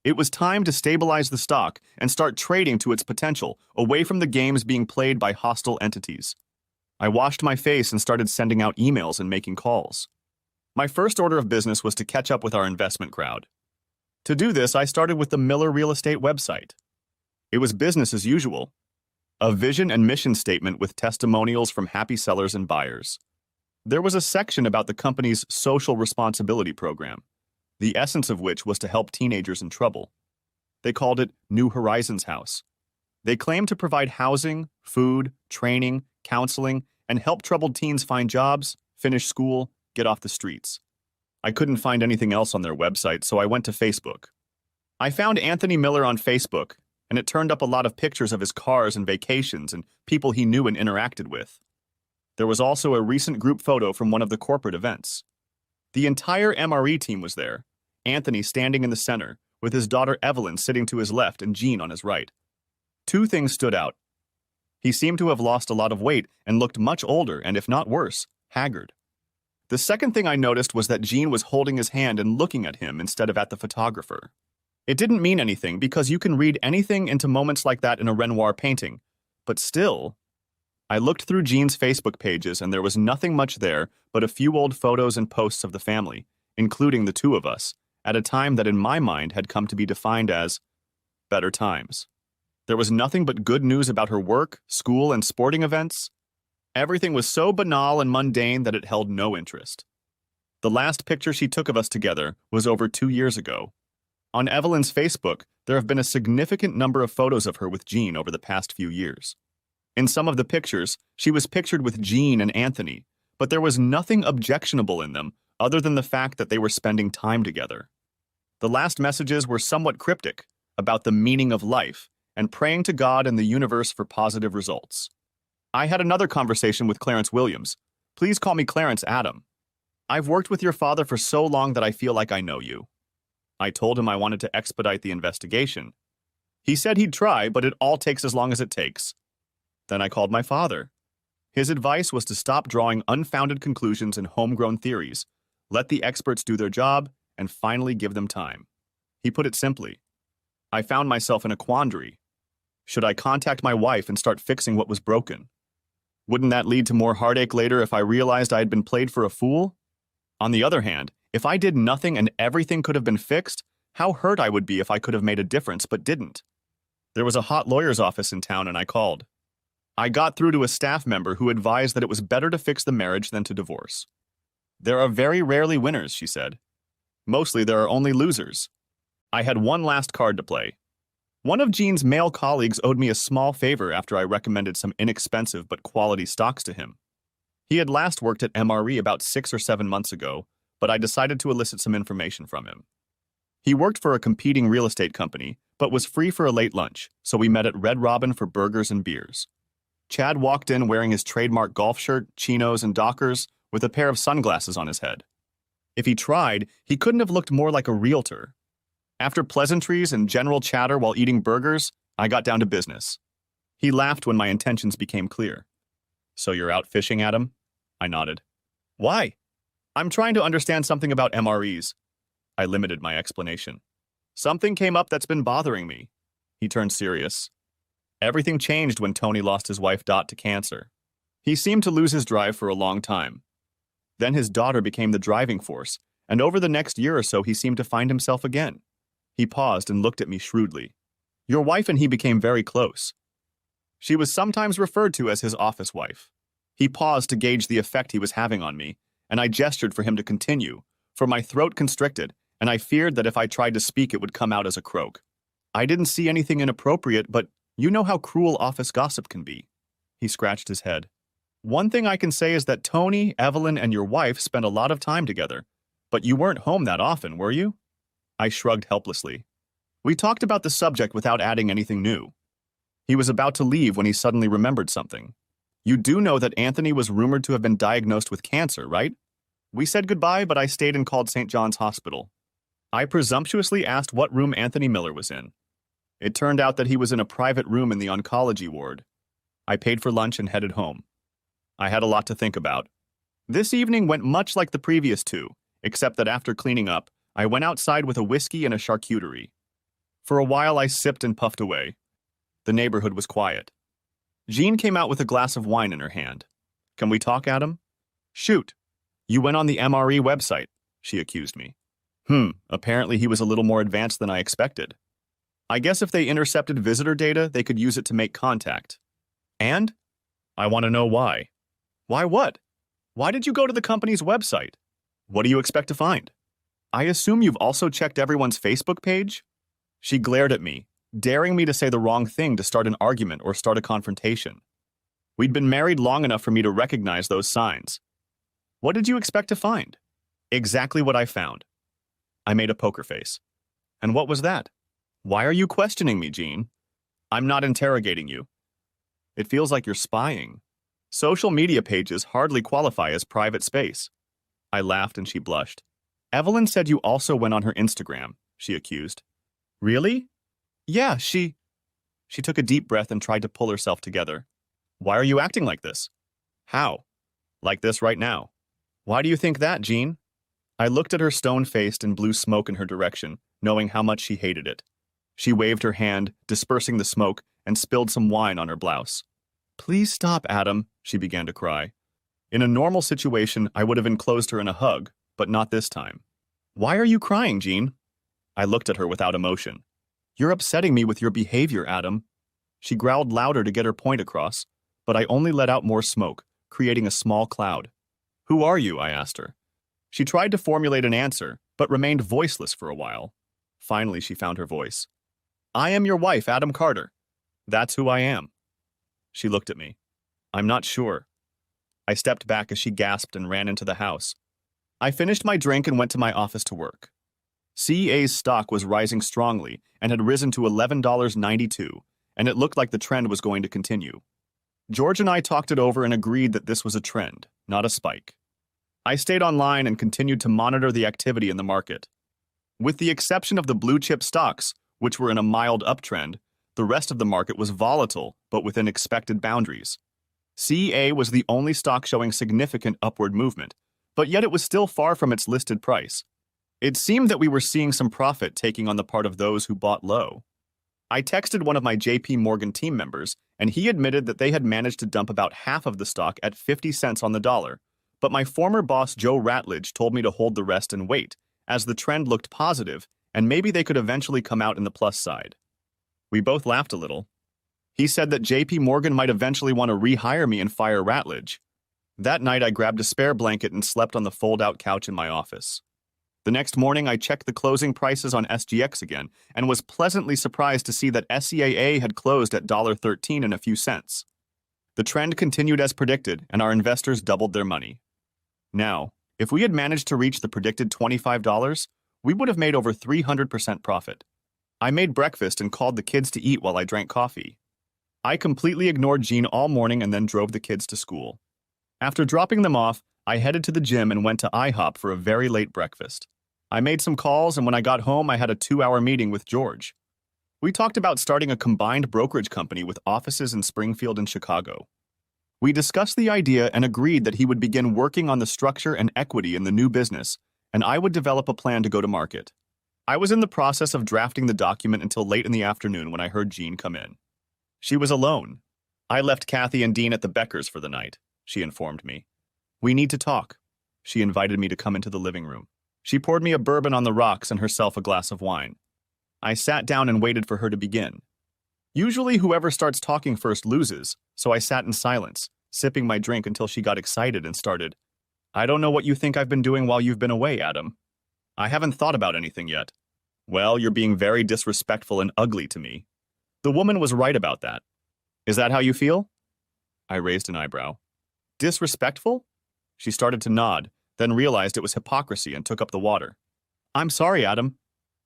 A: It was time to stabilize the stock and start trading to its potential, away from the games being played by hostile entities. I washed my face and started sending out emails and making calls. My first order of business was to catch up with our investment crowd. To do this, I started with the Miller Real Estate website. It was business as usual. A vision and mission statement with testimonials from happy sellers and buyers. There was a section about the company's social responsibility program, the essence of which was to help teenagers in trouble. They called it New Horizons House. They claimed to provide housing, food, training, counseling, and help troubled teens find jobs, finish school, get off the streets. I couldn't find anything else on their website, so I went to Facebook. I found Anthony Miller on Facebook, and it turned up a lot of pictures of his cars and vacations and people he knew and interacted with. There was also a recent group photo from one of the corporate events. The entire MRE team was there, Anthony standing in the center, with his daughter Evelyn sitting to his left and Jean on his right. Two things stood out. He seemed to have lost a lot of weight and looked much older and, if not worse, haggard. The second thing I noticed was that Jean was holding his hand and looking at him instead of at the photographer. It didn't mean anything because you can read anything into moments like that in a Renoir painting. But still, I looked through Jean's Facebook pages and there was nothing much there but a few old photos and posts of the family, including the two of us, at a time that in my mind had come to be defined as better times. There was nothing but good news about her work, school, and sporting events. Everything was so banal and mundane that it held no interest. The last picture she took of us together was over 2 years ago. On Evelyn's Facebook, there have been a significant number of photos of her with Jean over the past few years. In some of the pictures, she was pictured with Jean and Anthony, but there was nothing objectionable in them other than the fact that they were spending time together. The last messages were somewhat cryptic about the meaning of life and praying to God and the universe for positive results. I had another conversation with Clarence Williams. Please call me Clarence Adam. I've worked with your father for so long that I feel like I know you. I told him I wanted to expedite the investigation. He said he'd try, but it all takes as long as it takes. Then I called my father. His advice was to stop drawing unfounded conclusions and homegrown theories, let the experts do their job, and finally give them time. He put it simply. I found myself in a quandary. Should I contact my wife and start fixing what was broken? Wouldn't that lead to more heartache later if I realized I had been played for a fool? On the other hand, if I did nothing and everything could have been fixed, how hurt I would be if I could have made a difference but didn't. There was a hot lawyer's office in town and I called. I got through to a staff member who advised that it was better to fix the marriage than to divorce. There are very rarely winners, she said. Mostly there are only losers. I had one last card to play. One of Gene's male colleagues owed me a small favor after I recommended some inexpensive but quality stocks to him. He had last worked at MRE about 6 or 7 months ago, but I decided to elicit some information from him. He worked for a competing real estate company, but was free for a late lunch, so we met at Red Robin for burgers and beers. Chad walked in wearing his trademark golf shirt, chinos, and Dockers, with a pair of sunglasses on his head. If he tried, he couldn't have looked more like a realtor. After pleasantries and general chatter while eating burgers, I got down to business. He laughed when my intentions became clear. So you're out fishing, Adam? I nodded. Why? I'm trying to understand something about MREs. I limited my explanation. Something came up that's been bothering me. He turned serious. Everything changed when Tony lost his wife Dot to cancer. He seemed to lose his drive for a long time. Then his daughter became the driving force, and over the next year or so he seemed to find himself again. He paused and looked at me shrewdly. Your wife and he became very close. She was sometimes referred to as his office wife. He paused to gauge the effect he was having on me, and I gestured for him to continue, for my throat constricted, and I feared that if I tried to speak it would come out as a croak. I didn't see anything inappropriate, but you know how cruel office gossip can be. He scratched his head. One thing I can say is that Tony, Evelyn, and your wife spent a lot of time together, but you weren't home that often, were you? I shrugged helplessly. We talked about the subject without adding anything new. He was about to leave when he suddenly remembered something. You do know that Anthony was rumored to have been diagnosed with cancer, right? We said goodbye, but I stayed and called St. John's Hospital. I presumptuously asked what room Anthony Miller was in. It turned out that he was in a private room in the oncology ward. I paid for lunch and headed home. I had a lot to think about. This evening went much like the previous two, except that after cleaning up, I went outside with a whiskey and a charcuterie. For a while I sipped and puffed away. The neighborhood was quiet. Jean came out with a glass of wine in her hand. Can we talk, Adam? Shoot. You went on the MRE website, she accused me. Apparently he was a little more advanced than I expected. I guess if they intercepted visitor data, they could use it to make contact. And? I want to know why. Why what? Why did you go to the company's website? What do you expect to find? I assume you've also checked everyone's Facebook page? She glared at me, daring me to say the wrong thing to start an argument or start a confrontation. We'd been married long enough for me to recognize those signs. What did you expect to find? Exactly what I found. I made a poker face. And what was that? Why are you questioning me, Jean? I'm not interrogating you. It feels like you're spying. Social media pages hardly qualify as private space. I laughed and she blushed. Evelyn said you also went on her Instagram, she accused. Really? Yeah, she took a deep breath and tried to pull herself together. Why are you acting like this? How? Like this right now. Why do you think that, Jean? I looked at her stone-faced and blew smoke in her direction, knowing how much she hated it. She waved her hand, dispersing the smoke, and spilled some wine on her blouse. Please stop, Adam, she began to cry. In a normal situation, I would have enclosed her in a hug, but not this time. Why are you crying, Jean? I looked at her without emotion. You're upsetting me with your behavior, Adam. She growled louder to get her point across, but I only let out more smoke, creating a small cloud. Who are you? I asked her. She tried to formulate an answer, but remained voiceless for a while. Finally, she found her voice. I am your wife, Adam Carter. That's who I am. She looked at me. I'm not sure. I stepped back as she gasped and ran into the house. I finished my drink and went to my office to work. CEA's stock was rising strongly and had risen to $11.92, and it looked like the trend was going to continue. George and I talked it over and agreed that this was a trend, not a spike. I stayed online and continued to monitor the activity in the market. With the exception of the blue chip stocks, which were in a mild uptrend, the rest of the market was volatile, but within expected boundaries. CA was the only stock showing significant upward movement, but yet it was still far from its listed price. It seemed that we were seeing some profit taking on the part of those who bought low. I texted one of my JP Morgan team members, and he admitted that they had managed to dump about half of the stock at 50 cents on the dollar, but my former boss Joe Ratledge told me to hold the rest and wait, as the trend looked positive, and maybe they could eventually come out in the plus side. We both laughed a little. He said that JP Morgan might eventually want to rehire me and fire Ratledge. That night I grabbed a spare blanket and slept on the fold-out couch in my office. The next morning I checked the closing prices on SGX again and was pleasantly surprised to see that SEAA had closed at $13 and a few cents. The trend continued as predicted, and our investors doubled their money. Now, if we had managed to reach the predicted $25, we would have made over 300% profit. I made breakfast and called the kids to eat while I drank coffee. I completely ignored Jean all morning and then drove the kids to school. After dropping them off, I headed to the gym and went to IHOP for a very late breakfast. I made some calls, and when I got home, I had a 2-hour meeting with George. We talked about starting a combined brokerage company with offices in Springfield and Chicago. We discussed the idea and agreed that he would begin working on the structure and equity in the new business, and I would develop a plan to go to market. I was in the process of drafting the document until late in the afternoon when I heard Jean come in. She was alone. I left Kathy and Dean at the Beckers for the night, she informed me. We need to talk. She invited me to come into the living room. She poured me a bourbon on the rocks and herself a glass of wine. I sat down and waited for her to begin. Usually whoever starts talking first loses, so I sat in silence, sipping my drink until she got excited and started. I don't know what you think I've been doing while you've been away, Adam. I haven't thought about anything yet. Well, you're being very disrespectful and ugly to me. The woman was right about that. Is that how you feel? I raised an eyebrow. Disrespectful? She started to nod, then realized it was hypocrisy and took up the water. I'm sorry, Adam.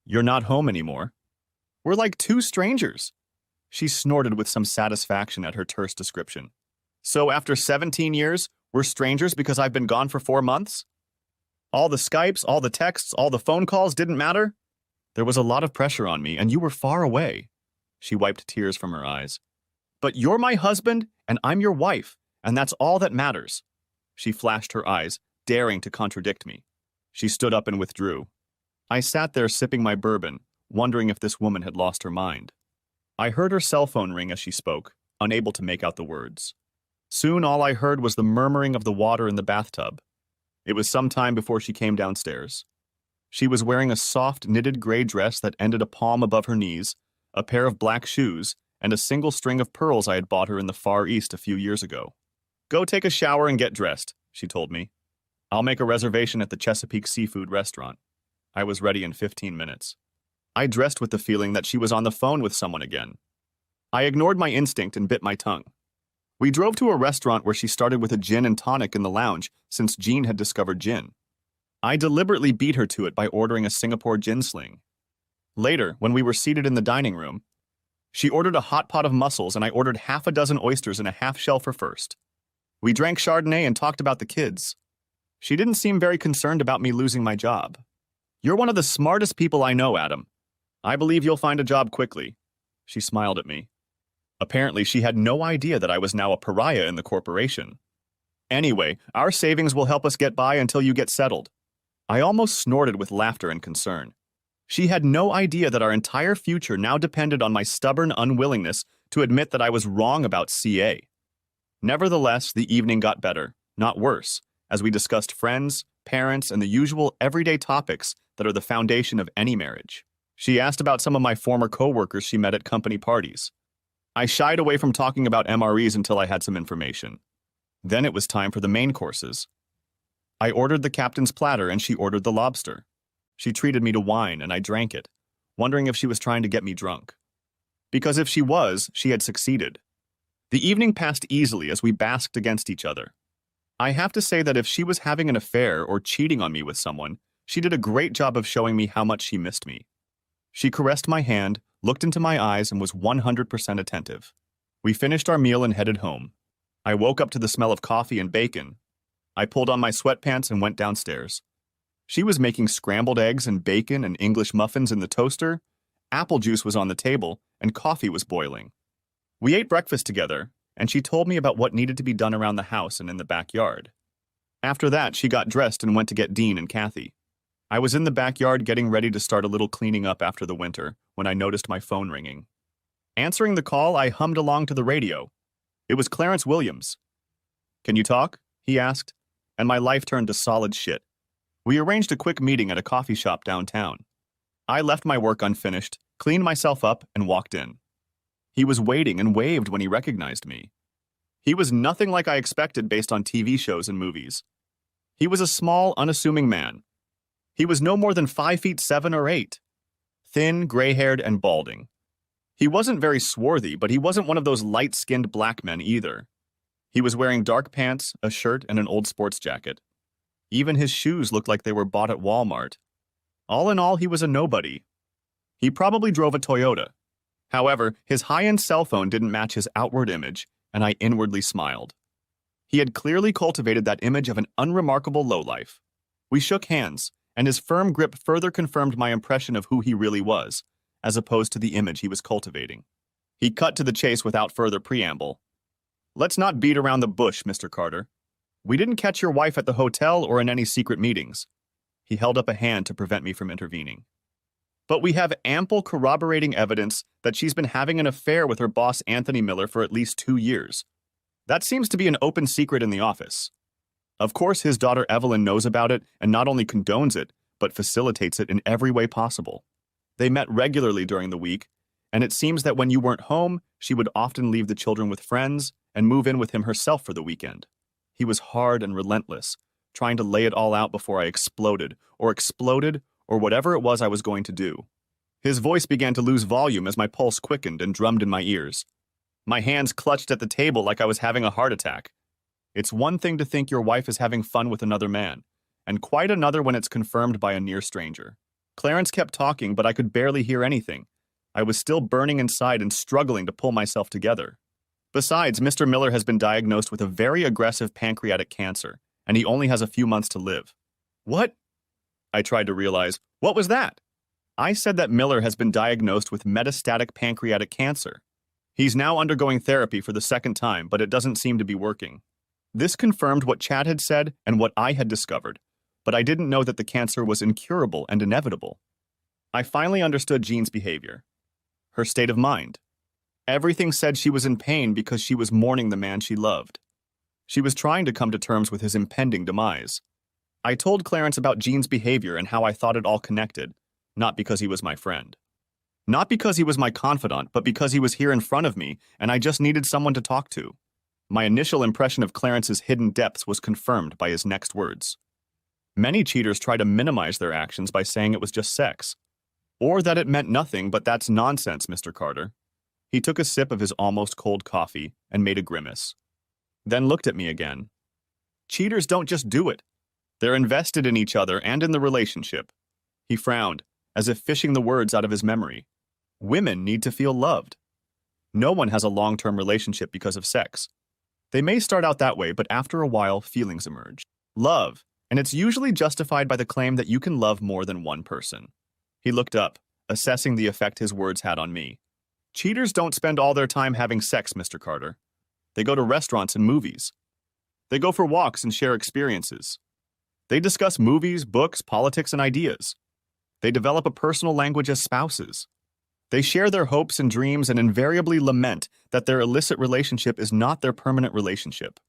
A: You're not home anymore. We're like two strangers. She snorted with some satisfaction at her terse description. So after 17 years, we're strangers because I've been gone for 4 months? All the Skypes, all the texts, all the phone calls didn't matter? There was a lot of pressure on me, and you were far away. She wiped tears from her eyes. But you're my husband, and I'm your wife, and that's all that matters. She flashed her eyes, daring to contradict me. She stood up and withdrew. I sat there sipping my bourbon, wondering if this woman had lost her mind. I heard her cell phone ring as she spoke, unable to make out the words. Soon all I heard was the murmuring of the water in the bathtub. It was some time before she came downstairs. She was wearing a soft knitted gray dress that ended a palm above her knees, a pair of black shoes, and a single string of pearls I had bought her in the Far East a few years ago. Go take a shower and get dressed, she told me. I'll make a reservation at the Chesapeake Seafood Restaurant. I was ready in 15 minutes. I dressed with the feeling that she was on the phone with someone again. I ignored my instinct and bit my tongue. We drove to a restaurant where she started with a gin and tonic in the lounge since Jean had discovered gin. I deliberately beat her to it by ordering a Singapore gin sling. Later, when we were seated in the dining room, she ordered a hot pot of mussels and I ordered half a dozen oysters and a half shell for first. We drank Chardonnay and talked about the kids. She didn't seem very concerned about me losing my job. You're one of the smartest people I know, Adam. I believe you'll find a job quickly. She smiled at me. Apparently, she had no idea that I was now a pariah in the corporation. Anyway, our savings will help us get by until you get settled. I almost snorted with laughter and concern. She had no idea that our entire future now depended on my stubborn unwillingness to admit that I was wrong about CA. Nevertheless, the evening got better, not worse, as we discussed friends, parents, and the usual everyday topics that are the foundation of any marriage. She asked about some of my former coworkers she met at company parties. I shied away from talking about MREs until I had some information. Then it was time for the main courses. I ordered the captain's platter and she ordered the lobster. She treated me to wine and I drank it, wondering if she was trying to get me drunk. Because if she was, she had succeeded. The evening passed easily as we basked against each other. I have to say that if she was having an affair or cheating on me with someone, she did a great job of showing me how much she missed me. She caressed my hand, looked into my eyes, and was 100% attentive. We finished our meal and headed home. I woke up to the smell of coffee and bacon. I pulled on my sweatpants and went downstairs. She was making scrambled eggs and bacon and English muffins in the toaster, apple juice was on the table, and coffee was boiling. We ate breakfast together, and she told me about what needed to be done around the house and in the backyard. After that, she got dressed and went to get Dean and Kathy. I was in the backyard getting ready to start a little cleaning up after the winter when I noticed my phone ringing. Answering the call, I hummed along to the radio. It was Clarence Williams. "Can you talk?" he asked, and my life turned to solid shit. We arranged a quick meeting at a coffee shop downtown. I left my work unfinished, cleaned myself up, and walked in. He was waiting and waved when he recognized me. He was nothing like I expected based on TV shows and movies. He was a small, unassuming man. He was no more than 5'7" or 8, thin, gray-haired, and balding. He wasn't very swarthy, but he wasn't one of those light-skinned black men either. He was wearing dark pants, a shirt, and an old sports jacket. Even his shoes looked like they were bought at Walmart. All in all, he was a nobody. He probably drove a Toyota. However, his high-end cell phone didn't match his outward image, and I inwardly smiled. He had clearly cultivated that image of an unremarkable lowlife. We shook hands, and his firm grip further confirmed my impression of who he really was, as opposed to the image he was cultivating. He cut to the chase without further preamble. "Let's not beat around the bush, Mr. Carter. We didn't catch your wife at the hotel or in any secret meetings." He held up a hand to prevent me from intervening. "But we have ample corroborating evidence that she's been having an affair with her boss Anthony Miller for at least 2 years. That seems to be an open secret in the office. Of course, his daughter Evelyn knows about it and not only condones it, but facilitates it in every way possible. They met regularly during the week, and it seems that when you weren't home, she would often leave the children with friends and move in with him herself for the weekend. He was hard and relentless, trying to lay it all out before I exploded, or whatever it was I was going to do. His voice began to lose volume as my pulse quickened and drummed in my ears. My hands clutched at the table like I was having a heart attack. It's one thing to think your wife is having fun with another man, and quite another when it's confirmed by a near stranger. Clarence kept talking, but I could barely hear anything. I was still burning inside and struggling to pull myself together. Besides, Mr. Miller has been diagnosed with a very aggressive pancreatic cancer, and he only has a few months to live. What? I tried to realize. What was that? I said that Miller has been diagnosed with metastatic pancreatic cancer. He's now undergoing therapy for the second time, but it doesn't seem to be working. This confirmed what Chad had said and what I had discovered, but I didn't know that the cancer was incurable and inevitable. I finally understood Jean's behavior. Her state of mind. Everything said she was in pain because she was mourning the man she loved. She was trying to come to terms with his impending demise. I told Clarence about Jean's behavior and how I thought it all connected, not because he was my friend. Not because he was my confidant, but because he was here in front of me and I just needed someone to talk to. My initial impression of Clarence's hidden depths was confirmed by his next words. Many cheaters try to minimize their actions by saying it was just sex. Or that it meant nothing, but that's nonsense, Mr. Carter. He took a sip of his almost cold coffee and made a grimace. Then looked at me again. Cheaters don't just do it. They're invested in each other and in the relationship. He frowned, as if fishing the words out of his memory. Women need to feel loved. No one has a long-term relationship because of sex. They may start out that way, but after a while, feelings emerge. Love, and it's usually justified by the claim that you can love more than one person. He looked up, assessing the effect his words had on me. Cheaters don't spend all their time having sex, Mr. Carter. They go to restaurants and movies. They go for walks and share experiences. They discuss movies, books, politics, and ideas. They develop a personal language as spouses. They share their hopes and dreams and invariably lament that their illicit relationship is not their permanent relationship.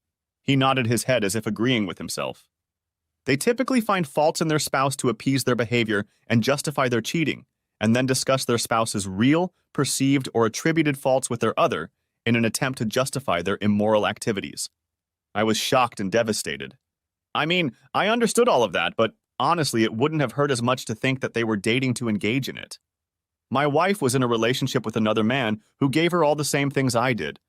A: He nodded his head as if agreeing with himself. They typically find faults in their spouse to appease their behavior and justify their cheating, and then discuss their spouse's real, perceived, or attributed faults with their other in an attempt to justify their immoral activities. I was shocked and devastated. I mean, I understood all of that, but honestly, it wouldn't have hurt as much to think that they were dating to engage in it. My wife was in a relationship with another man who gave her all the same things I did,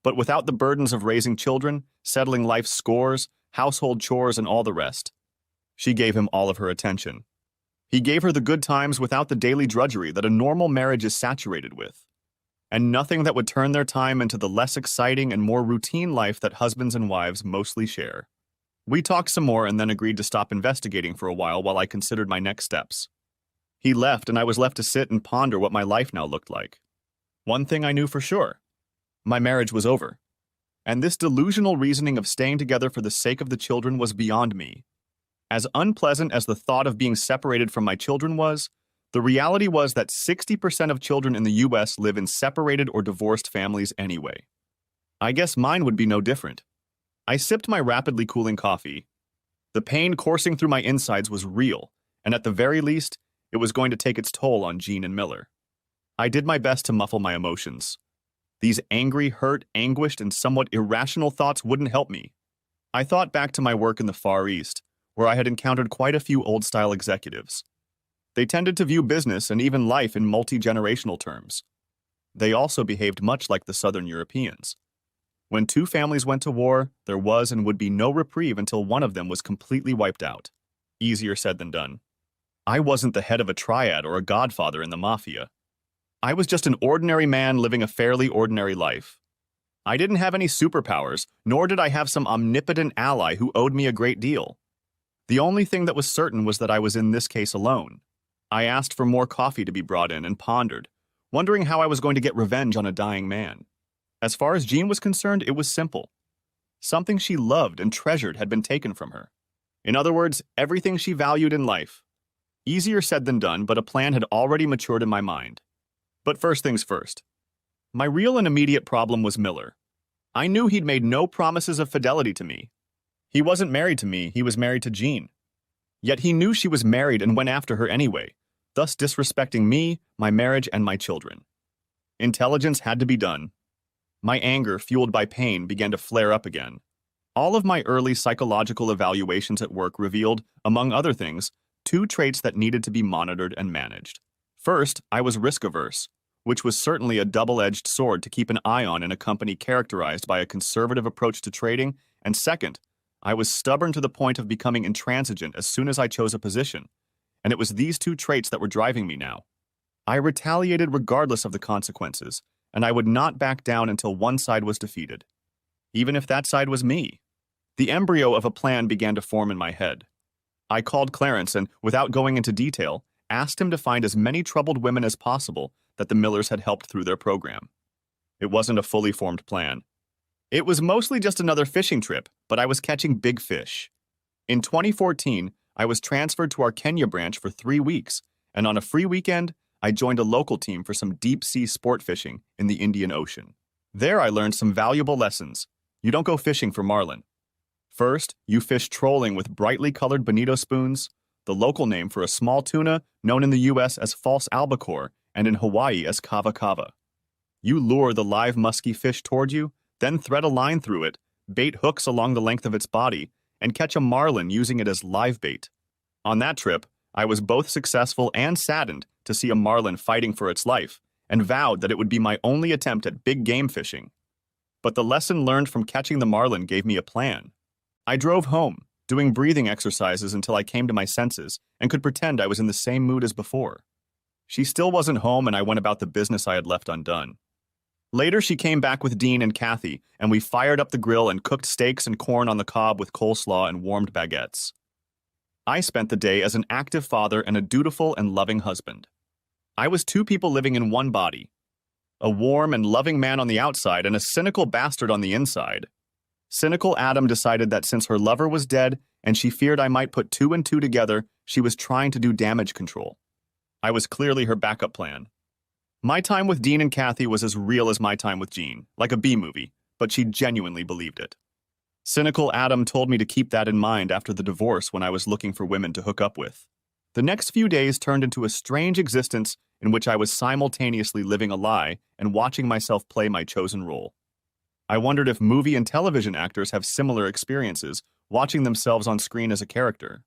A: but without the burdens of raising children, settling life's scores, household chores, and all the rest. She gave him all of her attention. He gave her the good times without the daily drudgery that a normal marriage is saturated with, and nothing that would turn their time into the less exciting and more routine life that husbands and wives mostly share. We talked some more and then agreed to stop investigating for a while I considered my next steps. He left, and I was left to sit and ponder what my life now looked like. One thing I knew for sure: my marriage was over. And this delusional reasoning of staying together for the sake of the children was beyond me. As unpleasant as the thought of being separated from my children was, the reality was that 60% of children in the US live in separated or divorced families anyway. I guess mine would be no different. I sipped my rapidly cooling coffee. The pain coursing through my insides was real, and at the very least, it was going to take its toll on Jean and Miller. I did my best to muffle my emotions. These angry, hurt, anguished, and somewhat irrational thoughts wouldn't help me. I thought back to my work in the Far East, where I had encountered quite a few old-style executives. They tended to view business and even life in multi-generational terms. They also behaved much like the Southern Europeans. When two families went to war, there was and would be no reprieve until one of them was completely wiped out. Easier said than done. I wasn't the head of a triad or a godfather in the mafia. I was just an ordinary man living a fairly ordinary life. I didn't have any superpowers, nor did I have some omnipotent ally who owed me a great deal. The only thing that was certain was that I was in this case alone. I asked for more coffee to be brought in and pondered, wondering how I was going to get revenge on a dying man. As far as Jean was concerned, it was simple. Something she loved and treasured had been taken from her. In other words, everything she valued in life. Easier said than done, but a plan had already matured in my mind. But first things first. My real and immediate problem was Miller. I knew he'd made no promises of fidelity to me. He wasn't married to me, he was married to Jean. Yet he knew she was married and went after her anyway, thus disrespecting me, my marriage, and my children. Intelligence had to be done. My anger, fueled by pain, began to flare up again. All of my early psychological evaluations at work revealed, among other things, two traits that needed to be monitored and managed. First, I was risk-averse, which was certainly a double-edged sword to keep an eye on in a company characterized by a conservative approach to trading, and second, I was stubborn to the point of becoming intransigent as soon as I chose a position, and it was these two traits that were driving me now. I retaliated regardless of the consequences, and I would not back down until one side was defeated, even if that side was me. The embryo of a plan began to form in my head. I called Clarence and, without going into detail, asked him to find as many troubled women as possible that the Millers had helped through their program. It wasn't a fully formed plan. It was mostly just another fishing trip, but I was catching big fish. In 2014, I was transferred to our Kenya branch for 3 weeks, and on a free weekend, I joined a local team for some deep-sea sport fishing in the Indian Ocean. There I learned some valuable lessons. You don't go fishing for marlin. First, you fish trolling with brightly colored bonito spoons, the local name for a small tuna known in the US as false albacore and in Hawaii as kava kava. You lure the live musky fish toward you, then thread a line through it, bait hooks along the length of its body, and catch a marlin using it as live bait. On that trip, I was both successful and saddened to see a marlin fighting for its life, and vowed that it would be my only attempt at big game fishing. But the lesson learned from catching the marlin gave me a plan. I drove home, doing breathing exercises until I came to my senses and could pretend I was in the same mood as before. She still wasn't home, and I went about the business I had left undone. Later, she came back with Dean and Kathy, and we fired up the grill and cooked steaks and corn on the cob with coleslaw and warmed baguettes. I spent the day as an active father and a dutiful and loving husband. I was two people living in one body, a warm and loving man on the outside and a cynical bastard on the inside. Cynical Adam decided that since her lover was dead and she feared I might put two and two together, she was trying to do damage control. I was clearly her backup plan. My time with Dean and Kathy was as real as my time with Jean, like a B-movie, but she genuinely believed it. Cynical Adam told me to keep that in mind after the divorce when I was looking for women to hook up with. The next few days turned into a strange existence in which I was simultaneously living a lie and watching myself play my chosen role. I wondered if movie and television actors have similar experiences, watching themselves on screen as a character.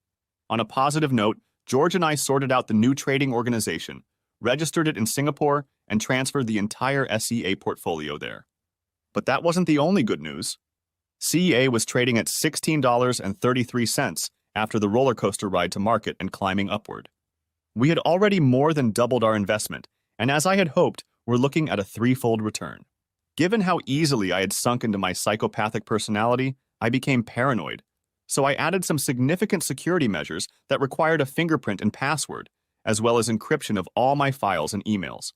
A: On a positive note, George and I sorted out the new trading organization, registered it in Singapore, and transferred the entire SEA portfolio there. But that wasn't the only good news. CEA was trading at $16.33 after the roller coaster ride to market and climbing upward. We had already more than doubled our investment, and as I had hoped, were looking at a threefold return. Given how easily I had sunk into my psychopathic personality, I became paranoid. So I added some significant security measures that required a fingerprint and password, as well as encryption of all my files and emails.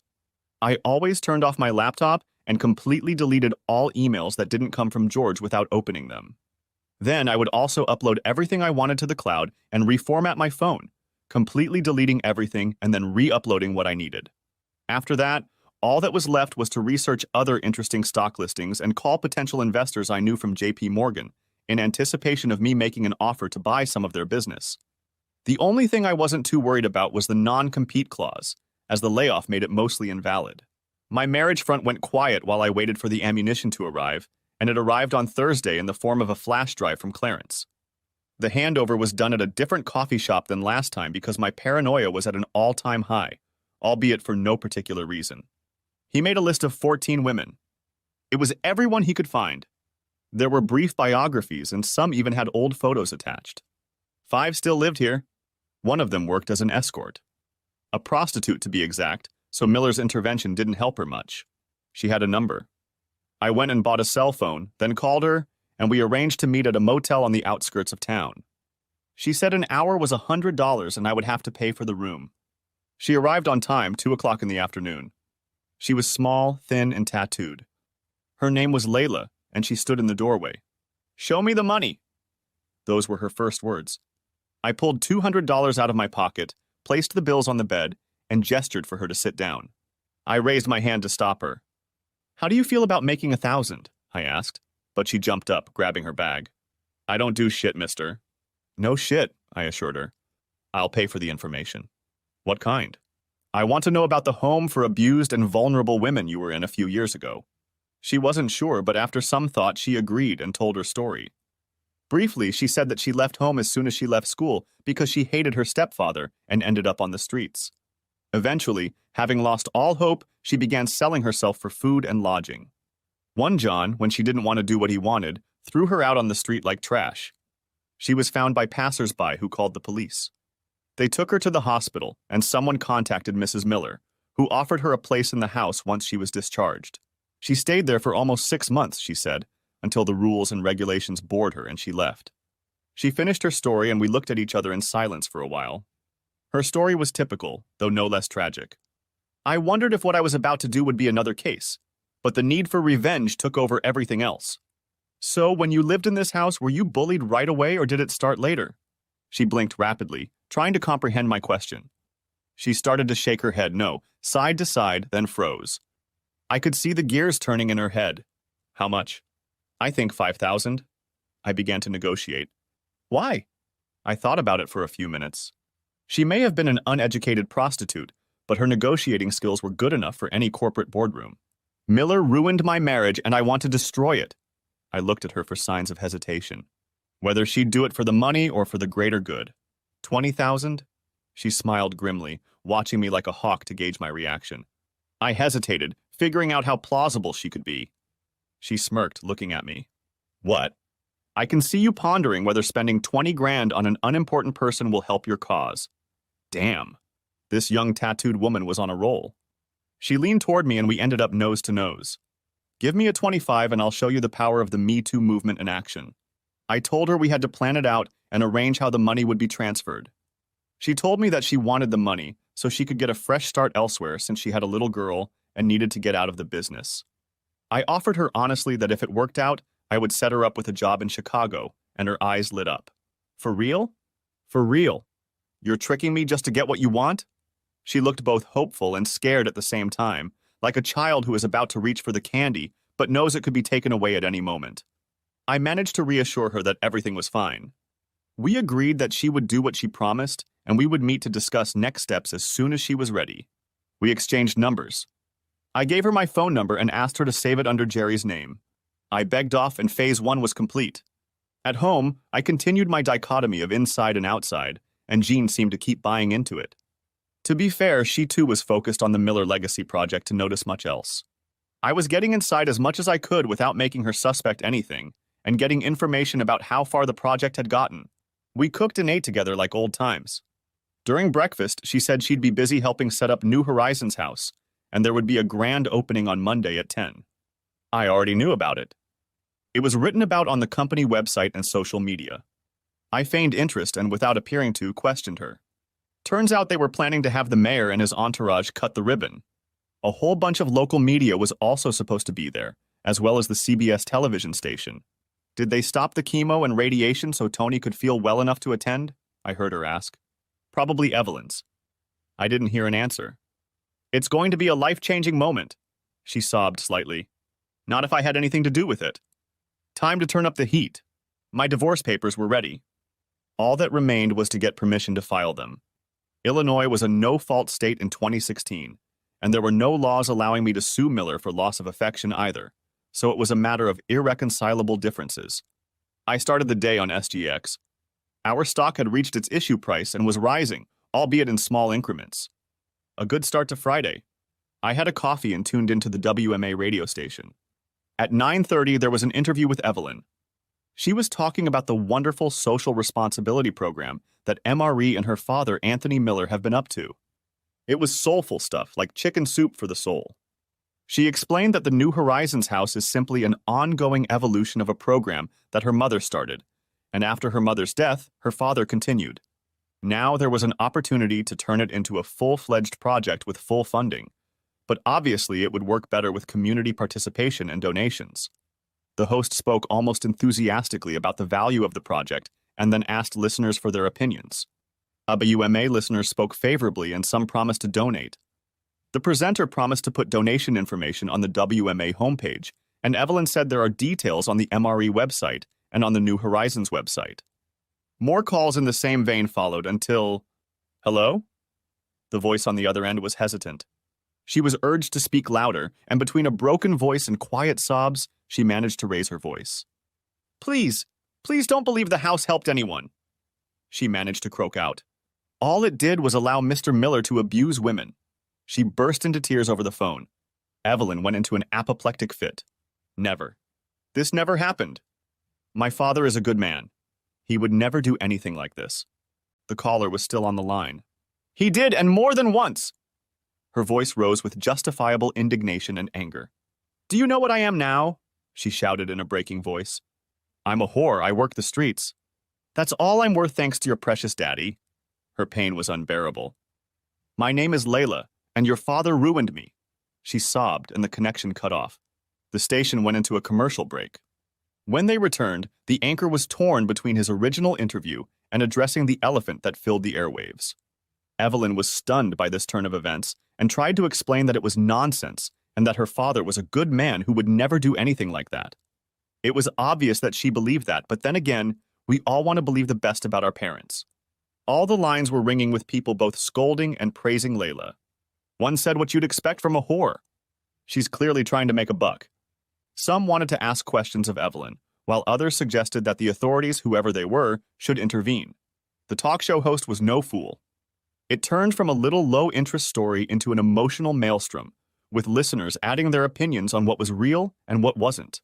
A: I always turned off my laptop and completely deleted all emails that didn't come from George without opening them. Then I would also upload everything I wanted to the cloud and reformat my phone, completely deleting everything and then re-uploading what I needed. After that, all that was left was to research other interesting stock listings and call potential investors I knew from JP Morgan in anticipation of me making an offer to buy some of their business. The only thing I wasn't too worried about was the non-compete clause, as the layoff made it mostly invalid. My marriage front went quiet while I waited for the ammunition to arrive, and it arrived on Thursday in the form of a flash drive from Clarence. The handover was done at a different coffee shop than last time because my paranoia was at an all-time high, albeit for no particular reason. He made a list of 14 women. It was everyone he could find. There were brief biographies, and some even had old photos attached. 5 still lived here. One of them worked as an escort. A prostitute, to be exact, so Miller's intervention didn't help her much. She had a number. I went and bought a cell phone, then called her, and we arranged to meet at a motel on the outskirts of town. She said an hour was $100 and I would have to pay for the room. She arrived on time, 2 o'clock in the afternoon. She was small, thin, and tattooed. Her name was Layla, and she stood in the doorway. "Show me the money." Those were her first words. I pulled $200 out of my pocket, placed the bills on the bed, and gestured for her to sit down. I raised my hand to stop her. "How do you feel about making 1,000?" I asked, but she jumped up, grabbing her bag. "I don't do shit, mister." "No shit," I assured her. "I'll pay for the information." "What kind?" "I want to know about the home for abused and vulnerable women you were in a few years ago." She wasn't sure, but after some thought, she agreed and told her story. Briefly, she said that she left home as soon as she left school because she hated her stepfather and ended up on the streets. Eventually, having lost all hope, she began selling herself for food and lodging. One John, when she didn't want to do what he wanted, threw her out on the street like trash. She was found by passers-by who called the police. They took her to the hospital, and someone contacted Mrs. Miller, who offered her a place in the house once she was discharged. She stayed there for almost 6 months, she said, until the rules and regulations bored her and she left. She finished her story and we looked at each other in silence for a while. Her story was typical, though no less tragic. I wondered if what I was about to do would be another case, but the need for revenge took over everything else. "So, when you lived in this house, were you bullied right away or did it start later?" She blinked rapidly, trying to comprehend my question. She started to shake her head no, side to side, then froze. I could see the gears turning in her head. "How much?" "I think 5,000. I began to negotiate. "Why?" I thought about it for a few minutes. She may have been an uneducated prostitute, but her negotiating skills were good enough for any corporate boardroom. "Miller ruined my marriage and I want to destroy it." I looked at her for signs of hesitation. Whether she'd do it for the money or for the greater good. 20,000? She smiled grimly, watching me like a hawk to gauge my reaction. I hesitated, figuring out how plausible she could be. She smirked, looking at me. "What?" "I can see you pondering whether spending 20 grand on an unimportant person will help your cause." Damn. This young tattooed woman was on a roll. She leaned toward me and we ended up nose to nose. "Give me a 25 and I'll show you the power of the Me Too movement in action." I told her we had to plan it out and arrange how the money would be transferred. She told me that she wanted the money so she could get a fresh start elsewhere since she had a little girl and needed to get out of the business. I offered her honestly that if it worked out, I would set her up with a job in Chicago, and her eyes lit up. "For real?" "For real. You're tricking me just to get what you want?" She looked both hopeful and scared at the same time, like a child who is about to reach for the candy, but knows it could be taken away at any moment. I managed to reassure her that everything was fine. We agreed that she would do what she promised, and we would meet to discuss next steps as soon as she was ready. We exchanged numbers. I gave her my phone number and asked her to save it under Jerry's name. I begged off and phase 1 was complete. At home, I continued my dichotomy of inside and outside, and Jean seemed to keep buying into it. To be fair, she too was focused on the Miller Legacy project to notice much else. I was getting inside as much as I could without making her suspect anything, and getting information about how far the project had gotten. We cooked and ate together like old times. During breakfast, she said she'd be busy helping set up New Horizons House, and there would be a grand opening on Monday at 10. I already knew about it. It was written about on the company website and social media. I feigned interest and, without appearing to, questioned her. Turns out they were planning to have the mayor and his entourage cut the ribbon. A whole bunch of local media was also supposed to be there, as well as the CBS television station. Did they stop the chemo and radiation so Tony could feel well enough to attend? I heard her ask. Probably Evelyn's. I didn't hear an answer. It's going to be a life-changing moment, she sobbed slightly. Not if I had anything to do with it. Time to turn up the heat. My divorce papers were ready. All that remained was to get permission to file them. Illinois was a no-fault state in 2016, and there were no laws allowing me to sue Miller for loss of affection either, so it was a matter of irreconcilable differences. I started the day on SGX. Our stock had reached its issue price and was rising, albeit in small increments. A good start to Friday. I had a coffee and tuned into the WMA radio station. At 9:30, there was an interview with Evelyn. She was talking about the wonderful social responsibility program that MRE and her father, Anthony Miller, have been up to. It was soulful stuff, like chicken soup for the soul. She explained that the New Horizons house is simply an ongoing evolution of a program that her mother started, and after her mother's death, her father continued. Now there was an opportunity to turn it into a full-fledged project with full funding, but obviously it would work better with community participation and donations. The host spoke almost enthusiastically about the value of the project and then asked listeners for their opinions. WMA listeners spoke favorably and some promised to donate. The presenter promised to put donation information on the WMA homepage, and Evelyn said there are details on the MRE website and on the New Horizons website. More calls in the same vein followed until... Hello? The voice on the other end was hesitant. She was urged to speak louder, and between a broken voice and quiet sobs, she managed to raise her voice. Please don't believe the house helped anyone, she managed to croak out. All it did was allow Mr. Miller to abuse women. She burst into tears over the phone. Evelyn went into an apoplectic fit. Never. This never happened. My father is a good man. He would never do anything like this. The caller was still on the line. He did, and more than once. Her voice rose with justifiable indignation and anger. Do you know what I am now? She shouted in a breaking voice. I'm a whore. I work the streets. That's all I'm worth thanks to your precious daddy. Her pain was unbearable. My name is Layla, and your father ruined me. She sobbed, and the connection cut off. The station went into a commercial break. When they returned, the anchor was torn between his original interview and addressing the elephant that filled the airwaves. Evelyn was stunned by this turn of events and tried to explain that it was nonsense and that her father was a good man who would never do anything like that. It was obvious that she believed that, but then again, we all want to believe the best about our parents. All the lines were ringing with people both scolding and praising Layla. One said what you'd expect from a whore. She's clearly trying to make a buck. Some wanted to ask questions of Evelyn, while others suggested that the authorities, whoever they were, should intervene. The talk show host was no fool. It turned from a little low-interest story into an emotional maelstrom, with listeners adding their opinions on what was real and what wasn't.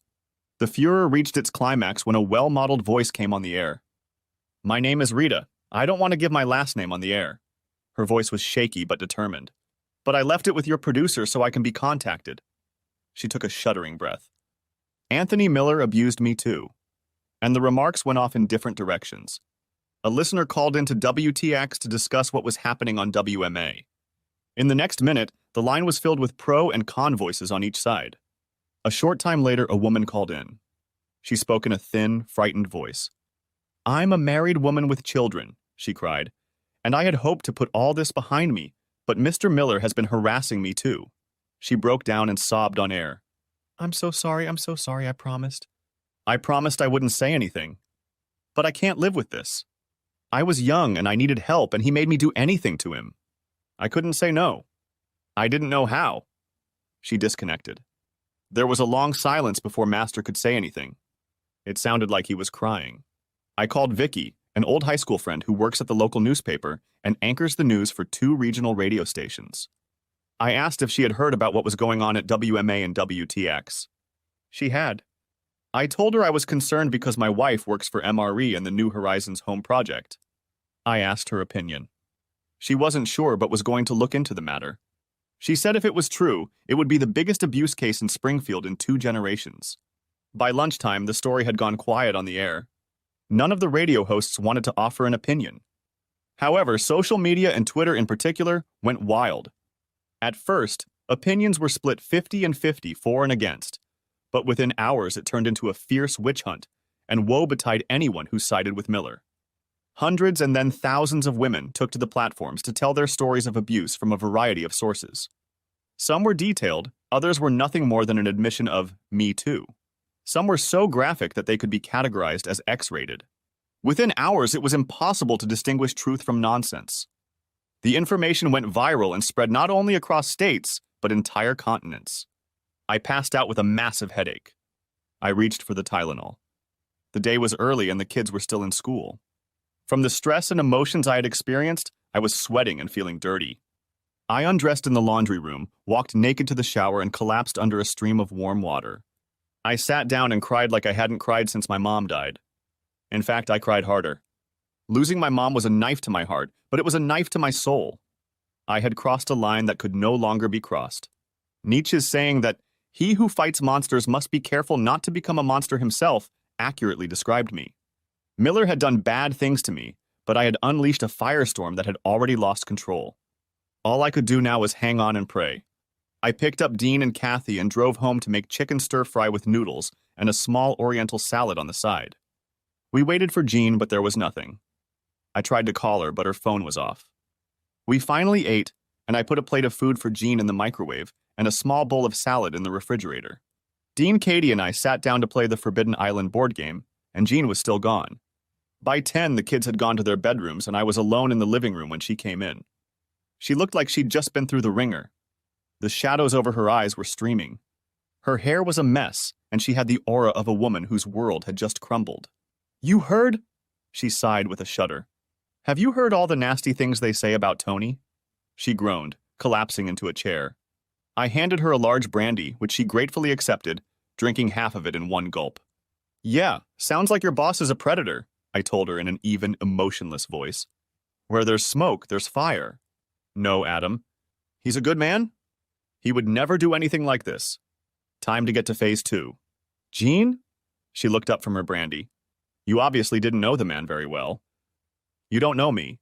A: The furor reached its climax when a well-modeled voice came on the air. My name is Rita. I don't want to give my last name on the air. Her voice was shaky but determined. But I left it with your producer so I can be contacted. She took a shuddering breath. Anthony Miller abused me too. And the remarks went off in different directions. A listener called into WTX to discuss what was happening on WMA. In the next minute, the line was filled with pro and con voices on each side. A short time later, a woman called in. She spoke in a thin, frightened voice. I'm a married woman with children, she cried, and I had hoped to put all this behind me, but Mr. Miller has been harassing me too. She broke down and sobbed on air. I'm so sorry, I promised. I promised I wouldn't say anything. But I can't live with this. I was young and I needed help, and he made me do anything to him. I couldn't say no. I didn't know how. She disconnected. There was a long silence before Master could say anything. It sounded like he was crying. I called Vicky, an old high school friend who works at the local newspaper and anchors the news for 2 regional radio stations. I asked if she had heard about what was going on at WMA and WTX. She had. I told her I was concerned because my wife works for MRE and the New Horizons Home Project. I asked her opinion. She wasn't sure but was going to look into the matter. She said if it was true, it would be the biggest abuse case in Springfield in 2 generations. By lunchtime, the story had gone quiet on the air. None of the radio hosts wanted to offer an opinion. However, social media and Twitter in particular went wild. At first, opinions were split 50 and 50 for and against, but within hours it turned into a fierce witch hunt, and woe betide anyone who sided with Miller. Hundreds and then thousands of women took to the platforms to tell their stories of abuse from a variety of sources. Some were detailed, others were nothing more than an admission of "me too." Some were so graphic that they could be categorized as X-rated. Within hours, it was impossible to distinguish truth from nonsense. The information went viral and spread not only across states, but entire continents. I passed out with a massive headache. I reached for the Tylenol. The day was early and the kids were still in school. From the stress and emotions I had experienced, I was sweating and feeling dirty. I undressed in the laundry room, walked naked to the shower, and collapsed under a stream of warm water. I sat down and cried like I hadn't cried since my mom died. In fact, I cried harder. Losing my mom was a knife to my heart, but it was a knife to my soul. I had crossed a line that could no longer be crossed. Nietzsche's saying that he who fights monsters must be careful not to become a monster himself accurately described me. Miller had done bad things to me, but I had unleashed a firestorm that had already lost control. All I could do now was hang on and pray. I picked up Dean and Kathy and drove home to make chicken stir-fry with noodles and a small oriental salad on the side. We waited for Jean, but there was nothing. I tried to call her, but her phone was off. We finally ate, and I put a plate of food for Jean in the microwave and a small bowl of salad in the refrigerator. Dean, Katie, and I sat down to play the Forbidden Island board game, and Jean was still gone. By 10, the kids had gone to their bedrooms, and I was alone in the living room when she came in. She looked like she'd just been through the ringer. The shadows over her eyes were streaming. Her hair was a mess, and she had the aura of a woman whose world had just crumbled. "You heard?" She sighed with a shudder. "Have you heard all the nasty things they say about Tony?" She groaned, collapsing into a chair. I handed her a large brandy, which she gratefully accepted, drinking half of it in one gulp. "Yeah, sounds like your boss is a predator," I told her in an even, emotionless voice. "Where there's smoke, there's fire." "No, Adam. He's a good man? He would never do anything like this. Time to get to phase 2. Jean?" She looked up from her brandy. "You obviously didn't know the man very well." "You don't know me."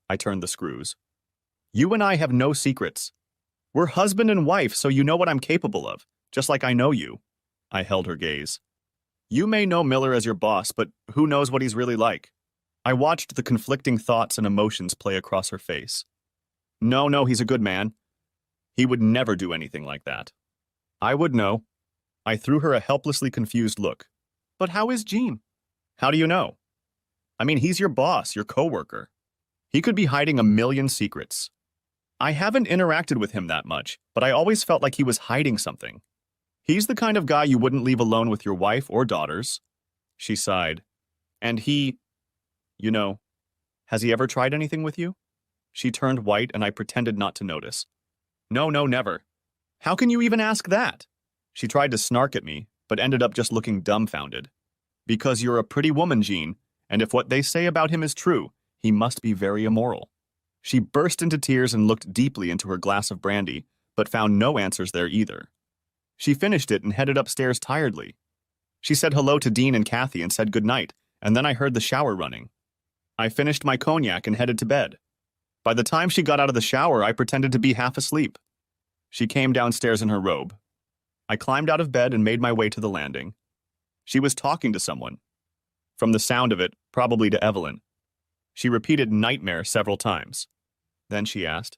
A: I turned the screws. "You and I have no secrets. We're husband and wife, so you know what I'm capable of, just like I know you." I held her gaze. "You may know Miller as your boss, but who knows what he's really like?" I watched the conflicting thoughts and emotions play across her face. No, he's a good man. He would never do anything like that." "I would know." I threw her a helplessly confused look. "But how is Jean?" "How do you know?" "I mean, he's your boss, your coworker. He could be hiding a million secrets." "I haven't interacted with him that much, but I always felt like he was hiding something. He's the kind of guy you wouldn't leave alone with your wife or daughters." She sighed. "And you know, has he ever tried anything with you?" She turned white and I pretended not to notice. No, never." "How can you even ask that?" She tried to snark at me, but ended up just looking dumbfounded. "Because you're a pretty woman, Jean, and if what they say about him is true, he must be very immoral." She burst into tears and looked deeply into her glass of brandy, but found no answers there either. She finished it and headed upstairs tiredly. She said hello to Dean and Kathy and said goodnight, and then I heard the shower running. I finished my cognac and headed to bed. By the time she got out of the shower, I pretended to be half asleep. She came downstairs in her robe. I climbed out of bed and made my way to the landing. She was talking to someone. From the sound of it, probably to Evelyn. She repeated nightmare several times. Then she asked,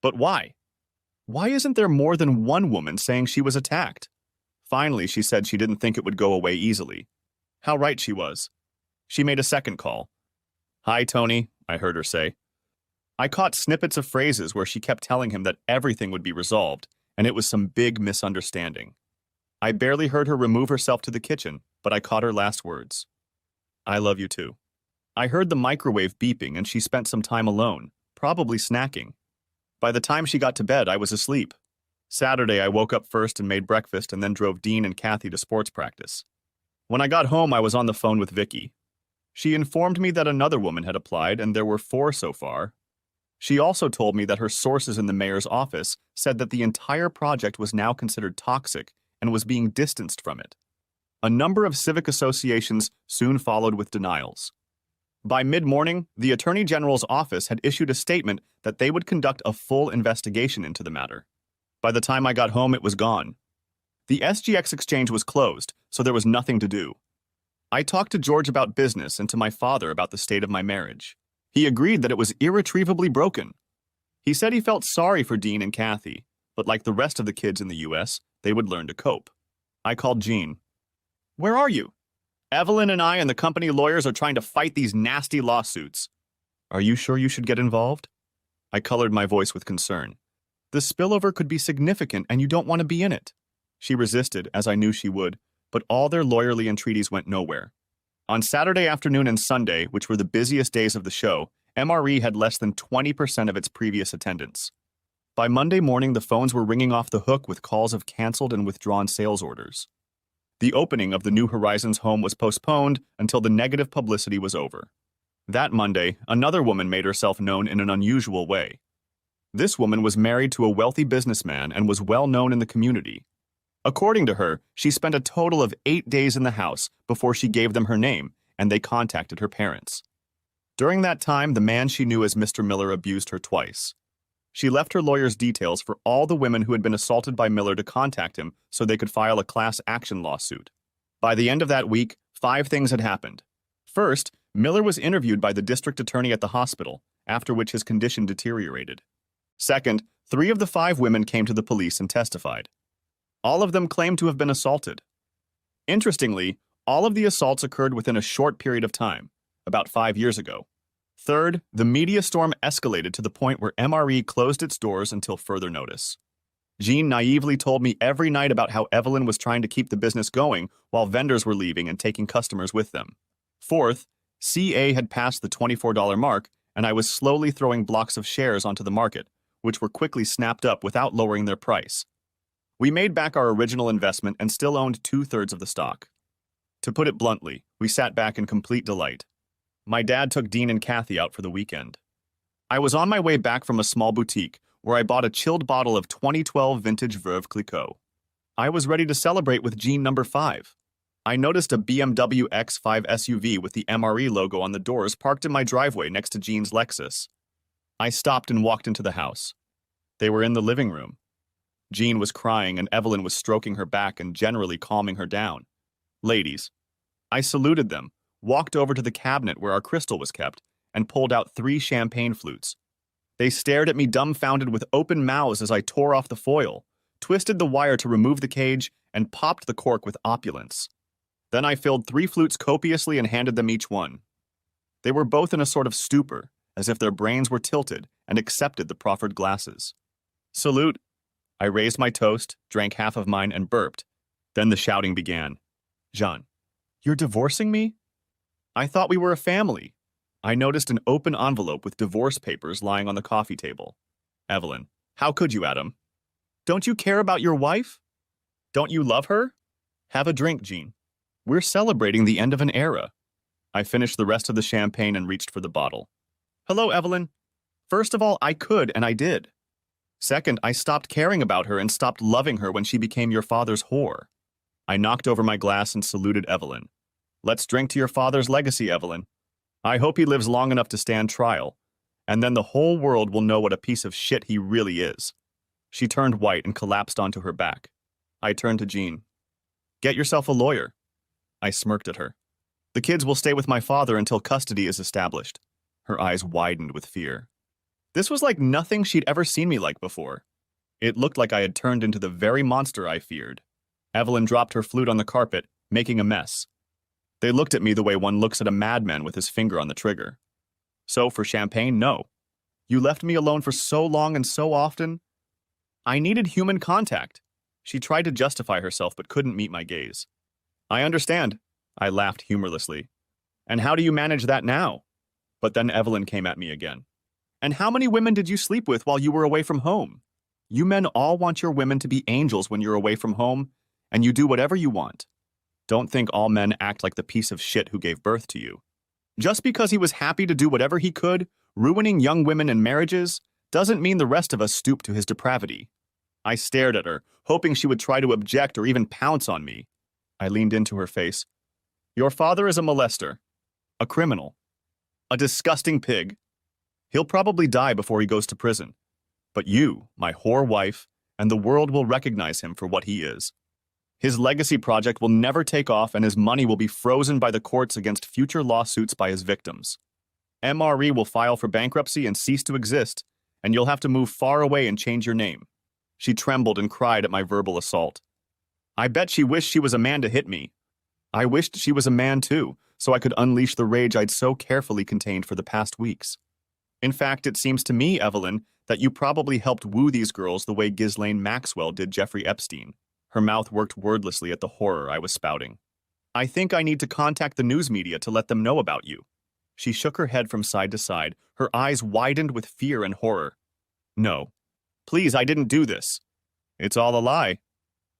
A: "But why? Why isn't there more than one woman saying she was attacked?" Finally, she said she didn't think it would go away easily. How right she was. She made a second call. "Hi, Tony," I heard her say. I caught snippets of phrases where she kept telling him that everything would be resolved, and it was some big misunderstanding. I barely heard her remove herself to the kitchen, but I caught her last words. "I love you too." I heard the microwave beeping and she spent some time alone, probably snacking. By the time she got to bed, I was asleep. Saturday, I woke up first and made breakfast and then drove Dean and Kathy to sports practice. When I got home, I was on the phone with Vicky. She informed me that another woman had applied and there were 4 so far. She also told me that her sources in the mayor's office said that the entire project was now considered toxic and was being distanced from it. A number of civic associations soon followed with denials. By mid-morning, the Attorney General's office had issued a statement that they would conduct a full investigation into the matter. By the time I got home, it was gone. The SGX exchange was closed, so there was nothing to do. I talked to George about business and to my father about the state of my marriage. He agreed that it was irretrievably broken. He said he felt sorry for Dean and Kathy, but like the rest of the kids in the U.S., they would learn to cope. I called Jean. "Where are you?" "Evelyn and I and the company lawyers are trying to fight these nasty lawsuits." "Are you sure you should get involved?" I colored my voice with concern. "The spillover could be significant and you don't want to be in it." She resisted, as I knew she would, but all their lawyerly entreaties went nowhere. On Saturday afternoon and Sunday, which were the busiest days of the show, MRE had less than 20% of its previous attendance. By Monday morning, the phones were ringing off the hook with calls of canceled and withdrawn sales orders. The opening of the New Horizons home was postponed until the negative publicity was over. That Monday, another woman made herself known in an unusual way. This woman was married to a wealthy businessman and was well known in the community. According to her, she spent a total of 8 days in the house before she gave them her name, and they contacted her parents. During that time, the man she knew as Mr. Miller abused her twice. She left her lawyer's details for all the women who had been assaulted by Miller to contact him so they could file a class action lawsuit. By the end of that week, 5 things had happened. First, Miller was interviewed by the district attorney at the hospital, after which his condition deteriorated. Second, 3 of the 5 women came to the police and testified. All of them claimed to have been assaulted. Interestingly, all of the assaults occurred within a short period of time, about 5 years ago. Third, the media storm escalated to the point where MRE closed its doors until further notice. Jean naively told me every night about how Evelyn was trying to keep the business going while vendors were leaving and taking customers with them. Fourth, CA had passed the $24 mark, and I was slowly throwing blocks of shares onto the market, which were quickly snapped up without lowering their price. We made back our original investment and still owned 2/3 of the stock. To put it bluntly, we sat back in complete delight. My dad took Dean and Kathy out for the weekend. I was on my way back from a small boutique where I bought a chilled bottle of 2012 vintage Veuve Clicquot. I was ready to celebrate with Jean number 5. I noticed a BMW X5 SUV with the MRE logo on the doors parked in my driveway next to Jean's Lexus. I stopped and walked into the house. They were in the living room. Jean was crying and Evelyn was stroking her back and generally calming her down. "Ladies." I saluted them, walked over to the cabinet where our crystal was kept, and pulled out 3 champagne flutes. They stared at me dumbfounded with open mouths as I tore off the foil, twisted the wire to remove the cage, and popped the cork with opulence. Then I filled 3 flutes copiously and handed them each one. They were both in a sort of stupor, as if their brains were tilted, and accepted the proffered glasses. "Salute." I raised my toast, drank half of mine, and burped. Then the shouting began. "Jean, you're divorcing me?" "I thought we were a family." I noticed an open envelope with divorce papers lying on the coffee table. "Evelyn, how could you, Adam? Don't you care about your wife? Don't you love her? Have a drink, Jean. We're celebrating the end of an era." I finished the rest of the champagne and reached for the bottle. "Hello, Evelyn. First of all, I could, and I did. Second, I stopped caring about her and stopped loving her when she became your father's whore." I knocked over my glass and saluted Evelyn. "Let's drink to your father's legacy, Evelyn. I hope he lives long enough to stand trial, and then the whole world will know what a piece of shit he really is." She turned white and collapsed onto her back. I turned to Jean. "Get yourself a lawyer." I smirked at her. "The kids will stay with my father until custody is established." Her eyes widened with fear. This was like nothing she'd ever seen me like before. It looked like I had turned into the very monster I feared. Evelyn dropped her flute on the carpet, making a mess. They looked at me the way one looks at a madman with his finger on the trigger. "So for champagne, no. You left me alone for so long and so often." "I needed human contact." She tried to justify herself but couldn't meet my gaze. "I understand." I laughed humorlessly. "And how do you manage that now?" But then Evelyn came at me again. "And how many women did you sleep with while you were away from home? You men all want your women to be angels when you're away from home, and you do whatever you want. Don't think all men act like the piece of shit who gave birth to you. Just because he was happy to do whatever he could, ruining young women and marriages, doesn't mean the rest of us stoop to his depravity." I stared at her, hoping she would try to object or even pounce on me. I leaned into her face. Your father is a molester, a criminal, a disgusting pig. He'll probably die before he goes to prison. But you, my whore wife, and the world will recognize him for what he is. His legacy project will never take off and his money will be frozen by the courts against future lawsuits by his victims. MRE will file for bankruptcy and cease to exist, and you'll have to move far away and change your name. She trembled and cried at my verbal assault. I bet she wished she was a man to hit me. I wished she was a man too, so I could unleash the rage I'd so carefully contained for the past weeks. In fact, it seems to me, Evelyn, that you probably helped woo these girls the way Ghislaine Maxwell did Jeffrey Epstein. Her mouth worked wordlessly at the horror I was spouting. I think I need to contact the news media to let them know about you. She shook her head from side to side, her eyes widened with fear and horror. No. Please, I didn't do this. It's all a lie.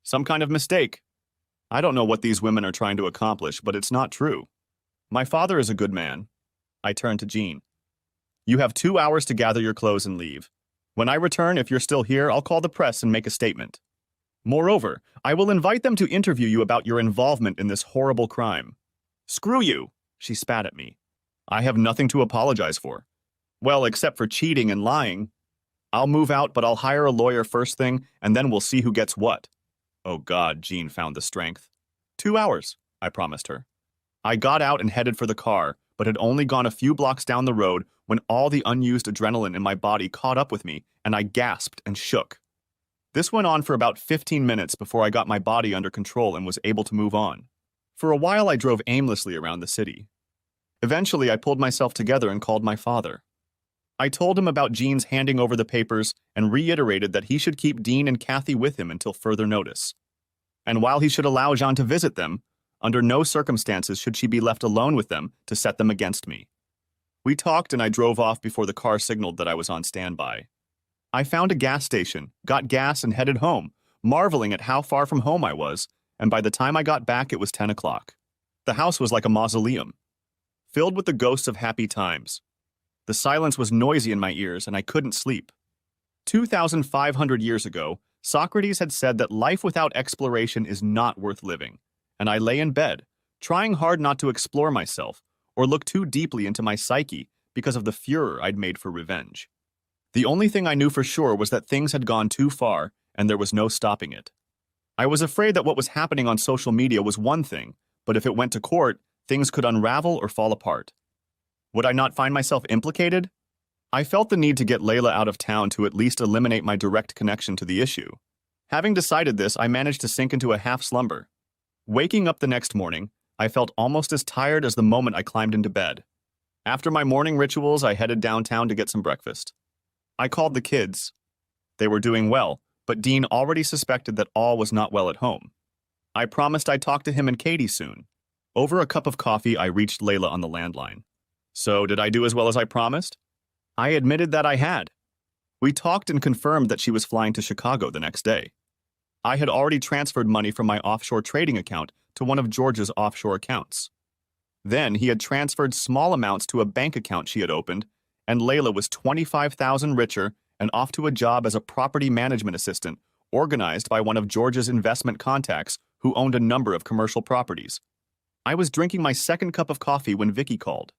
A: Some kind of mistake. I don't know what these women are trying to accomplish, but it's not true. My father is a good man. I turned to Jean. You have 2 hours to gather your clothes and leave. When I return, if you're still here, I'll call the press and make a statement. Moreover, I will invite them to interview you about your involvement in this horrible crime. Screw you, she spat at me. I have nothing to apologize for. Well, except for cheating and lying. I'll move out, but I'll hire a lawyer first thing, and then we'll see who gets what. Oh God, Jean found the strength. 2 hours, I promised her. I got out and headed for the car, but had only gone a few blocks down the road when all the unused adrenaline in my body caught up with me, and I gasped and shook. This went on for about 15 minutes before I got my body under control and was able to move on. For a while I drove aimlessly around the city. Eventually I pulled myself together and called my father. I told him about Jean's handing over the papers and reiterated that he should keep Dean and Kathy with him until further notice. And while he should allow Jean to visit them, under no circumstances should she be left alone with them to set them against me. We talked and I drove off before the car signaled that I was on standby. I found a gas station, got gas and headed home, marveling at how far from home I was, and by the time I got back it was 10 o'clock. The house was like a mausoleum, filled with the ghosts of happy times. The silence was noisy in my ears and I couldn't sleep. 2,500 years ago, Socrates had said that life without exploration is not worth living, and I lay in bed, trying hard not to explore myself or look too deeply into my psyche because of the furor I'd made for revenge. The only thing I knew for sure was that things had gone too far and there was no stopping it. I was afraid that what was happening on social media was one thing, but if it went to court, things could unravel or fall apart. Would I not find myself implicated? I felt the need to get Layla out of town to at least eliminate my direct connection to the issue. Having decided this, I managed to sink into a half slumber. Waking up the next morning, I felt almost as tired as the moment I climbed into bed. After my morning rituals, I headed downtown to get some breakfast. I called the kids. They were doing well, but Dean already suspected that all was not well at home. I promised I'd talk to him and Katie soon. Over a cup of coffee, I reached Layla on the landline. So, did I do as well as I promised? I admitted that I had. We talked and confirmed that she was flying to Chicago the next day. I had already transferred money from my offshore trading account to one of George's offshore accounts. Then he had transferred small amounts to a bank account she had opened, and Layla was $25,000 richer and off to a job as a property management assistant organized by one of George's investment contacts who owned a number of commercial properties. I was drinking my second cup of coffee when Vicky called.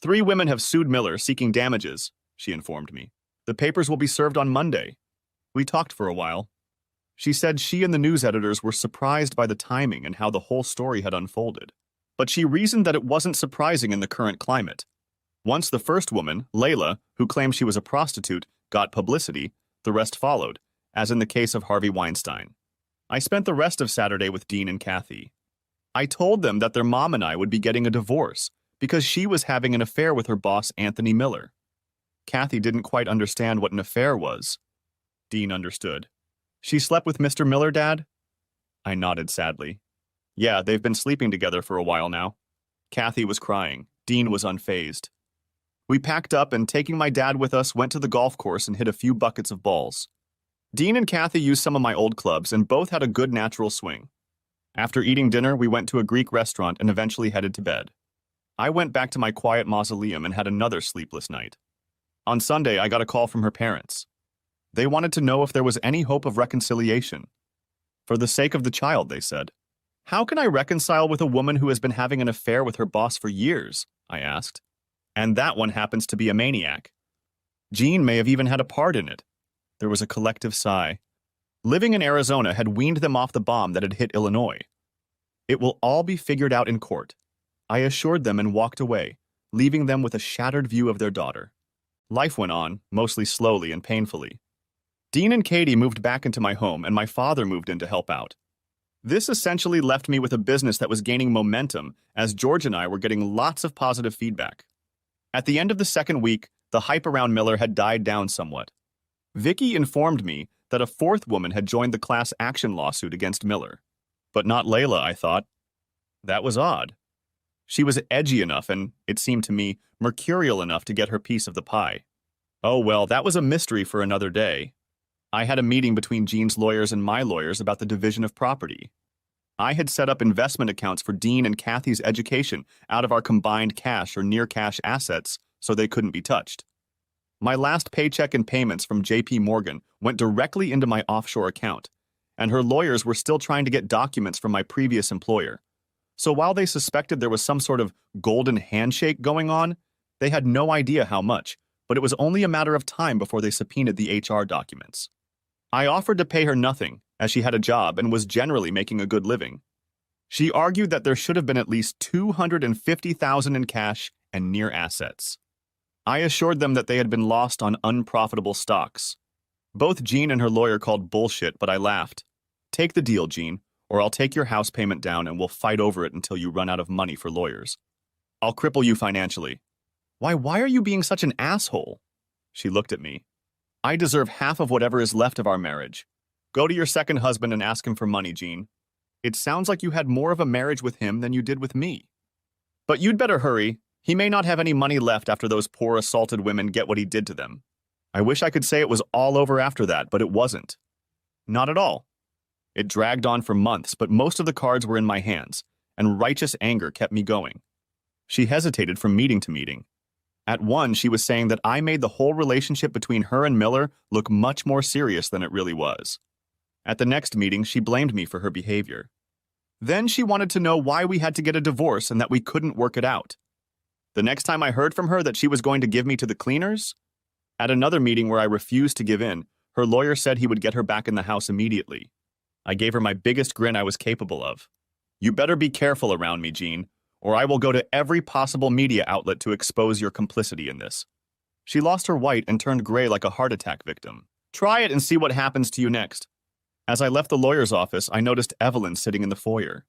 A: 3 women have sued Miller seeking damages, she informed me. The papers will be served on Monday. We talked for a while. She said she and the news editors were surprised by the timing and how the whole story had unfolded. But she reasoned that it wasn't surprising in the current climate. Once the first woman, Layla, who claimed she was a prostitute, got publicity, the rest followed, as in the case of Harvey Weinstein. I spent the rest of Saturday with Dean and Kathy. I told them that their mom and I would be getting a divorce because she was having an affair with her boss, Anthony Miller. Kathy didn't quite understand what an affair was. Dean understood. She slept with Mr. Miller, Dad? I nodded sadly. Yeah, they've been sleeping together for a while now. Kathy was crying. Dean was unfazed. We packed up and, taking my dad with us, went to the golf course and hit a few buckets of balls. Dean and Kathy used some of my old clubs and both had a good natural swing. After eating dinner, we went to a Greek restaurant and eventually headed to bed. I went back to my quiet mausoleum and had another sleepless night. On Sunday, I got a call from her parents. They wanted to know if there was any hope of reconciliation. For the sake of the child, they said. How can I reconcile with a woman who has been having an affair with her boss for years? I asked. And that one happens to be a maniac. Jean may have even had a part in it. There was a collective sigh. Living in Arizona had weaned them off the bomb that had hit Illinois. It will all be figured out in court, I assured them and walked away, leaving them with a shattered view of their daughter. Life went on, mostly slowly and painfully. Dean and Katie moved back into my home, and my father moved in to help out. This essentially left me with a business that was gaining momentum, as George and I were getting lots of positive feedback. At the end of the second week, the hype around Miller had died down somewhat. Vicky informed me that a fourth woman had joined the class action lawsuit against Miller. But not Layla, I thought. That was odd. She was edgy enough and, it seemed to me, mercurial enough to get her piece of the pie. Oh well, that was a mystery for another day. I had a meeting between Jean's lawyers and my lawyers about the division of property. I had set up investment accounts for Dean and Kathy's education out of our combined cash or near-cash assets so they couldn't be touched. My last paycheck and payments from J.P. Morgan went directly into my offshore account, and her lawyers were still trying to get documents from my previous employer. So while they suspected there was some sort of golden handshake going on, they had no idea how much, but it was only a matter of time before they subpoenaed the HR documents. I offered to pay her nothing, as she had a job and was generally making a good living. She argued that there should have been at least $250,000 in cash and near assets. I assured them that they had been lost on unprofitable stocks. Both Jean and her lawyer called bullshit, but I laughed. Take the deal, Jean, or I'll take your house payment down and we'll fight over it until you run out of money for lawyers. I'll cripple you financially. Why are you being such an asshole? She looked at me. I deserve half of whatever is left of our marriage. Go to your second husband and ask him for money, Jean. It sounds like you had more of a marriage with him than you did with me. But you'd better hurry. He may not have any money left after those poor assaulted women get what he did to them. I wish I could say it was all over after that, but it wasn't. Not at all. It dragged on for months, but most of the cards were in my hands, and righteous anger kept me going. She hesitated from meeting to meeting. At one, she was saying that I made the whole relationship between her and Miller look much more serious than it really was. At the next meeting, she blamed me for her behavior. Then she wanted to know why we had to get a divorce and that we couldn't work it out. The next time I heard from her that she was going to give me to the cleaners, at another meeting where I refused to give in, her lawyer said he would get her back in the house immediately. I gave her my biggest grin I was capable of. You better be careful around me, Jean, or I will go to every possible media outlet to expose your complicity in this. She lost her white and turned gray like a heart attack victim. Try it and see what happens to you next. As I left the lawyer's office, I noticed Evelyn sitting in the foyer.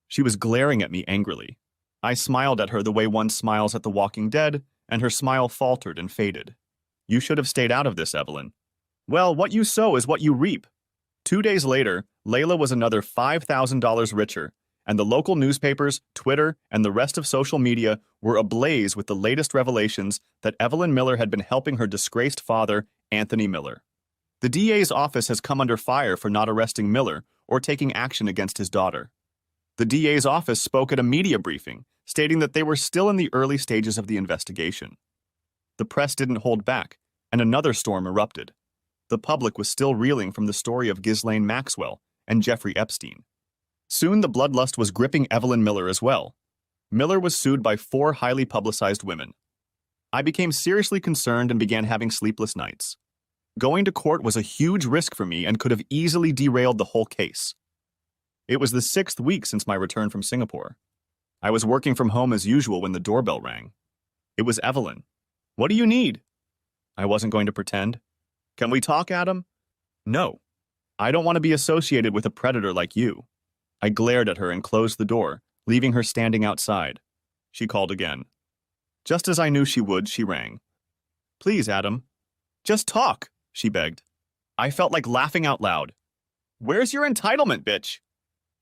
A: She was glaring at me angrily. I smiled at her the way one smiles at the Walking Dead, and her smile faltered and faded. You should have stayed out of this, Evelyn. Well, what you sow is what you reap. 2 days later, Layla was another $5,000 richer, and the local newspapers, Twitter, and the rest of social media were ablaze with the latest revelations that Evelyn Miller had been helping her disgraced father, Anthony Miller. The DA's office has come under fire for not arresting Miller or taking action against his daughter. The DA's office spoke at a media briefing, stating that they were still in the early stages of the investigation. The press didn't hold back, and another storm erupted. The public was still reeling from the story of Ghislaine Maxwell and Jeffrey Epstein. Soon the bloodlust was gripping Evelyn Miller as well. Miller was sued by 4 highly publicized women. I became seriously concerned and began having sleepless nights. Going to court was a huge risk for me and could have easily derailed the whole case. It was the 6th week since my return from Singapore. I was working from home as usual when the doorbell rang. It was Evelyn. What do you need? I wasn't going to pretend. Can we talk, Adam? No. I don't want to be associated with a predator like you. I glared at her and closed the door, leaving her standing outside. She called again. Just as I knew she would, she rang. Please, Adam. Just talk, she begged. I felt like laughing out loud. Where's your entitlement, bitch?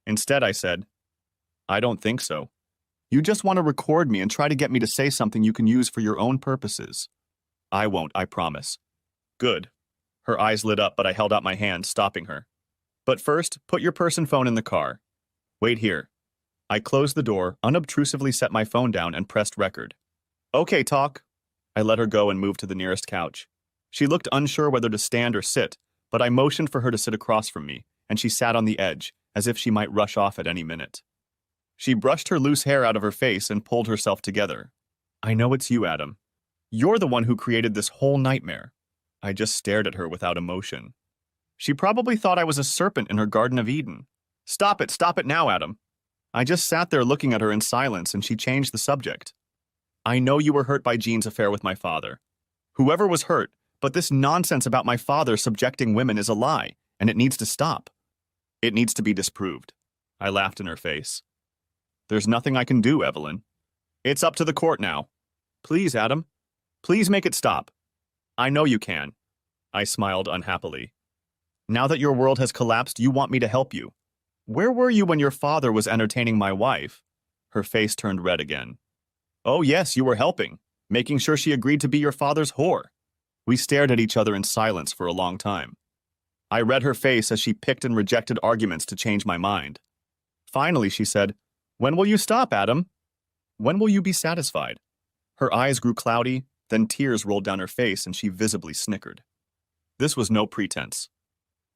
A: Instead, I said, I don't think so. You just want to record me and try to get me to say something you can use for your own purposes. I won't, I promise. Good. Her eyes lit up, but I held out my hand, stopping her. But first, put your purse and phone in the car. Wait here. I closed the door, unobtrusively set my phone down, and pressed record. Okay, talk. I let her go and moved to the nearest couch. She looked unsure whether to stand or sit, but I motioned for her to sit across from me, and she sat on the edge, as if she might rush off at any minute. She brushed her loose hair out of her face and pulled herself together. I know it's you, Adam. You're the one who created this whole nightmare. I just stared at her without emotion. She probably thought I was a serpent in her Garden of Eden. Stop it now, Adam. I just sat there looking at her in silence and she changed the subject. I know you were hurt by Jean's affair with my father. Whoever was hurt, but this nonsense about my father subjecting women is a lie, and it needs to stop. It needs to be disproved. I laughed in her face. There's nothing I can do, Evelyn. It's up to the court now. Please, Adam. Please make it stop. I know you can. I smiled unhappily. Now that your world has collapsed, you want me to help you. Where were you when your father was entertaining my wife? Her face turned red again. Oh yes, you were helping, making sure she agreed to be your father's whore. We stared at each other in silence for a long time. I read her face as she picked and rejected arguments to change my mind. Finally, she said, "When will you stop, Adam? When will you be satisfied?" Her eyes grew cloudy, then tears rolled down her face and she visibly snickered. This was no pretense.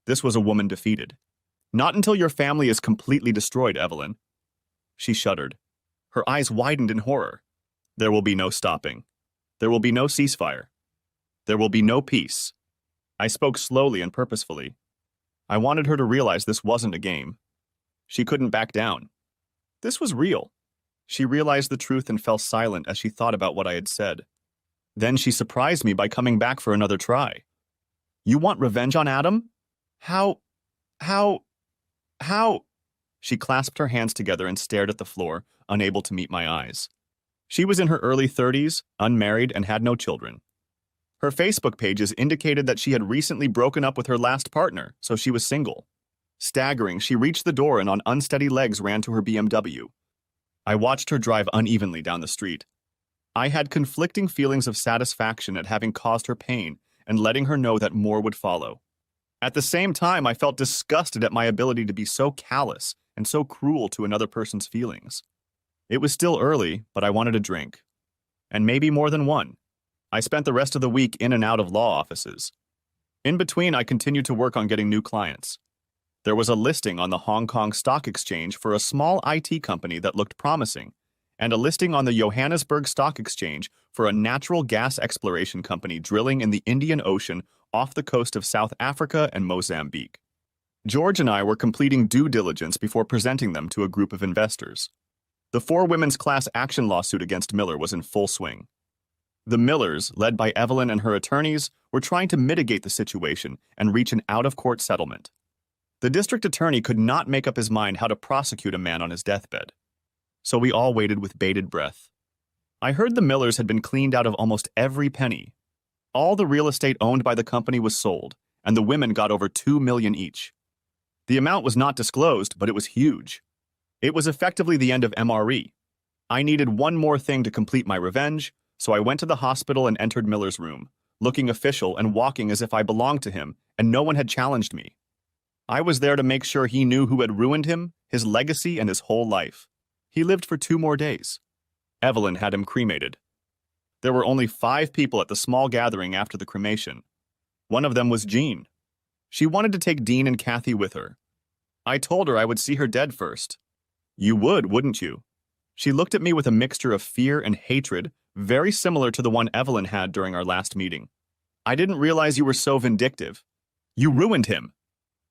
A: This was a woman defeated. Not until your family is completely destroyed, Evelyn. She shuddered. Her eyes widened in horror. There will be no stopping. There will be no ceasefire. There will be no peace. I spoke slowly and purposefully. I wanted her to realize this wasn't a game. She couldn't back down. This was real. She realized the truth and fell silent as she thought about what I had said. Then she surprised me by coming back for another try. You want revenge on Adam? How? She clasped her hands together and stared at the floor, unable to meet my eyes. She was in her early 30s, unmarried, and had no children. Her Facebook pages indicated that she had recently broken up with her last partner, so she was single. Staggering, she reached the door and on unsteady legs ran to her BMW. I watched her drive unevenly down the street. I had conflicting feelings of satisfaction at having caused her pain and letting her know that more would follow. At the same time, I felt disgusted at my ability to be so callous and so cruel to another person's feelings. It was still early, but I wanted a drink. And maybe more than one. I spent the rest of the week in and out of law offices. In between, I continued to work on getting new clients. There was a listing on the Hong Kong Stock Exchange for a small IT company that looked promising, and a listing on the Johannesburg Stock Exchange for a natural gas exploration company drilling in the Indian Ocean off the coast of South Africa and Mozambique. George and I were completing due diligence before presenting them to a group of investors. The 4 women's class action lawsuit against Miller was in full swing. The Millers, led by Evelyn and her attorneys, were trying to mitigate the situation and reach an out-of-court settlement. The district attorney could not make up his mind how to prosecute a man on his deathbed. So we all waited with bated breath. I heard the Millers had been cleaned out of almost every penny. All the real estate owned by the company was sold, and the women got over $2 million each. The amount was not disclosed, but it was huge. It was effectively the end of MRE. I needed one more thing to complete my revenge, so I went to the hospital and entered Miller's room, looking official and walking as if I belonged to him, and no one had challenged me. I was there to make sure he knew who had ruined him, his legacy, and his whole life. He lived for 2 more days. Evelyn had him cremated. There were only 5 people at the small gathering after the cremation. One of them was Jean. She wanted to take Dean and Kathy with her. I told her I would see her dead first. You would, wouldn't you? She looked at me with a mixture of fear and hatred, very similar to the one Evelyn had during our last meeting. I didn't realize you were so vindictive. You ruined him.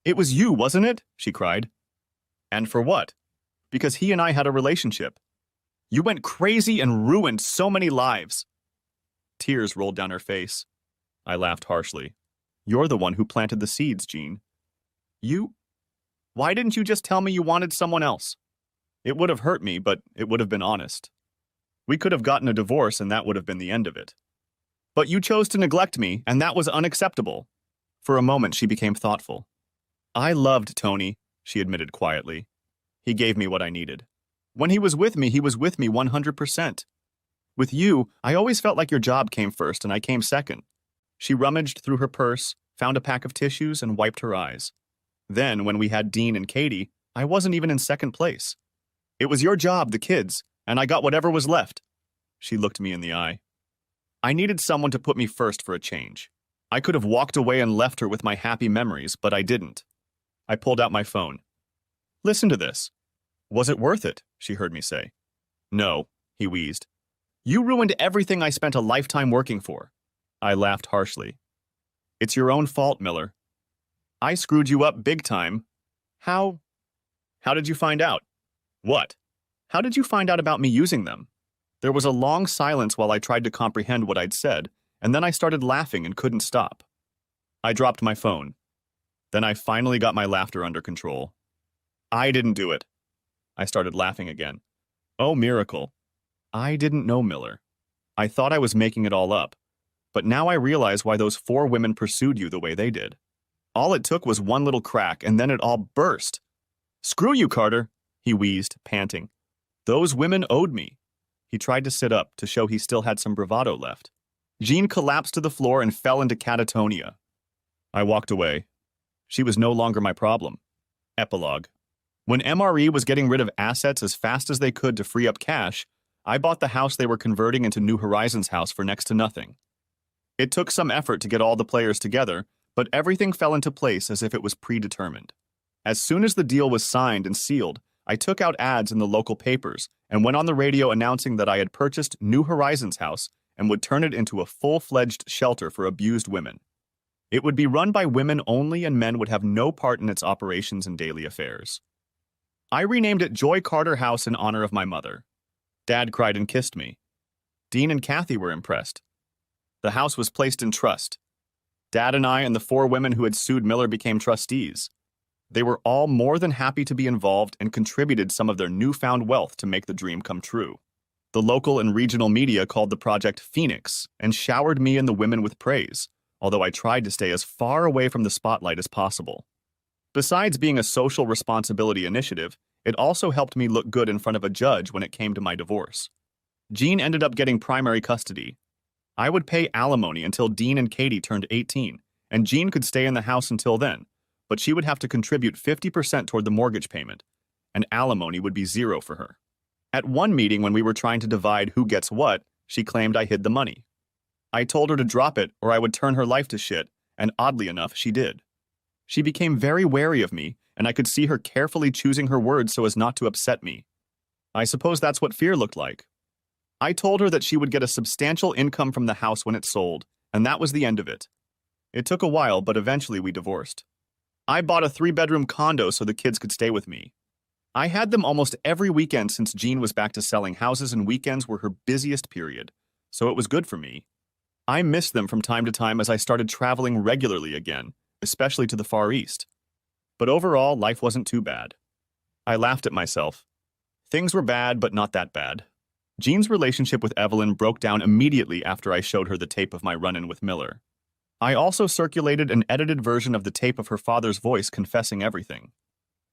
A: It was you, wasn't it? She cried. And for what? Because he and I had a relationship. You went crazy and ruined so many lives. Tears rolled down her face. I laughed harshly. You're the one who planted the seeds, Jean. You? Why didn't you just tell me you wanted someone else? It would have hurt me, but it would have been honest. We could have gotten a divorce and that would have been the end of it. But you chose to neglect me, and that was unacceptable. For a moment, she became thoughtful. I loved Tony, she admitted quietly. He gave me what I needed. When he was with me 100%. With you, I always felt like your job came first and I came second. She rummaged through her purse, found a pack of tissues, and wiped her eyes. Then, when we had Dean and Katie, I wasn't even in second place. It was your job, the kids, and I got whatever was left. She looked me in the eye. I needed someone to put me first for a change. I could have walked away and left her with my happy memories, but I didn't. I pulled out my phone. Listen to this. Was it worth it? She heard me say. No, he wheezed. You ruined everything I spent a lifetime working for. I laughed harshly. It's your own fault, Miller. I screwed you up big time. How? How did you find out? What? How did you find out about me using them? There was a long silence while I tried to comprehend what I'd said, and then I started laughing and couldn't stop. I dropped my phone. Then I finally got my laughter under control. I didn't do it. I started laughing again. Oh, miracle. I didn't know Miller. I thought I was making it all up, but now I realize why those 4 women pursued you the way they did. All it took was one little crack, and then it all burst. Screw you, Carter, he wheezed, panting. Those women owed me. He tried to sit up to show he still had some bravado left. Jean collapsed to the floor and fell into catatonia. I walked away. She was no longer my problem. Epilogue. When MRE was getting rid of assets as fast as they could to free up cash, I bought the house they were converting into New Horizons House for next to nothing. It took some effort to get all the players together, but everything fell into place as if it was predetermined. As soon as the deal was signed and sealed, I took out ads in the local papers and went on the radio announcing that I had purchased New Horizons House and would turn it into a full-fledged shelter for abused women. It would be run by women only, and men would have no part in its operations and daily affairs. I renamed it Joy Carter House in honor of my mother. Dad cried and kissed me. Dean and Kathy were impressed. The house was placed in trust. Dad and I and the 4 women who had sued Miller became trustees. They were all more than happy to be involved and contributed some of their newfound wealth to make the dream come true. The local and regional media called the project Phoenix and showered me and the women with praise, although I tried to stay as far away from the spotlight as possible. Besides being a social responsibility initiative, it also helped me look good in front of a judge when it came to my divorce. Jean ended up getting primary custody. I would pay alimony until Dean and Katie turned 18, and Jean could stay in the house until then, but she would have to contribute 50% toward the mortgage payment, and alimony would be 0 for her. At one meeting when we were trying to divide who gets what, she claimed I hid the money. I told her to drop it or I would turn her life to shit, and oddly enough, she did. She became very wary of me, and I could see her carefully choosing her words so as not to upset me. I suppose that's what fear looked like. I told her that she would get a substantial income from the house when it sold, and that was the end of it. It took a while, but eventually we divorced. I bought a 3-bedroom condo so the kids could stay with me. I had them almost every weekend since Jean was back to selling houses, and weekends were her busiest period, so it was good for me. I missed them from time to time as I started traveling regularly again, especially to the Far East. But overall, life wasn't too bad. I laughed at myself. Things were bad, but not that bad. Jean's relationship with Evelyn broke down immediately after I showed her the tape of my run-in with Miller. I also circulated an edited version of the tape of her father's voice confessing everything.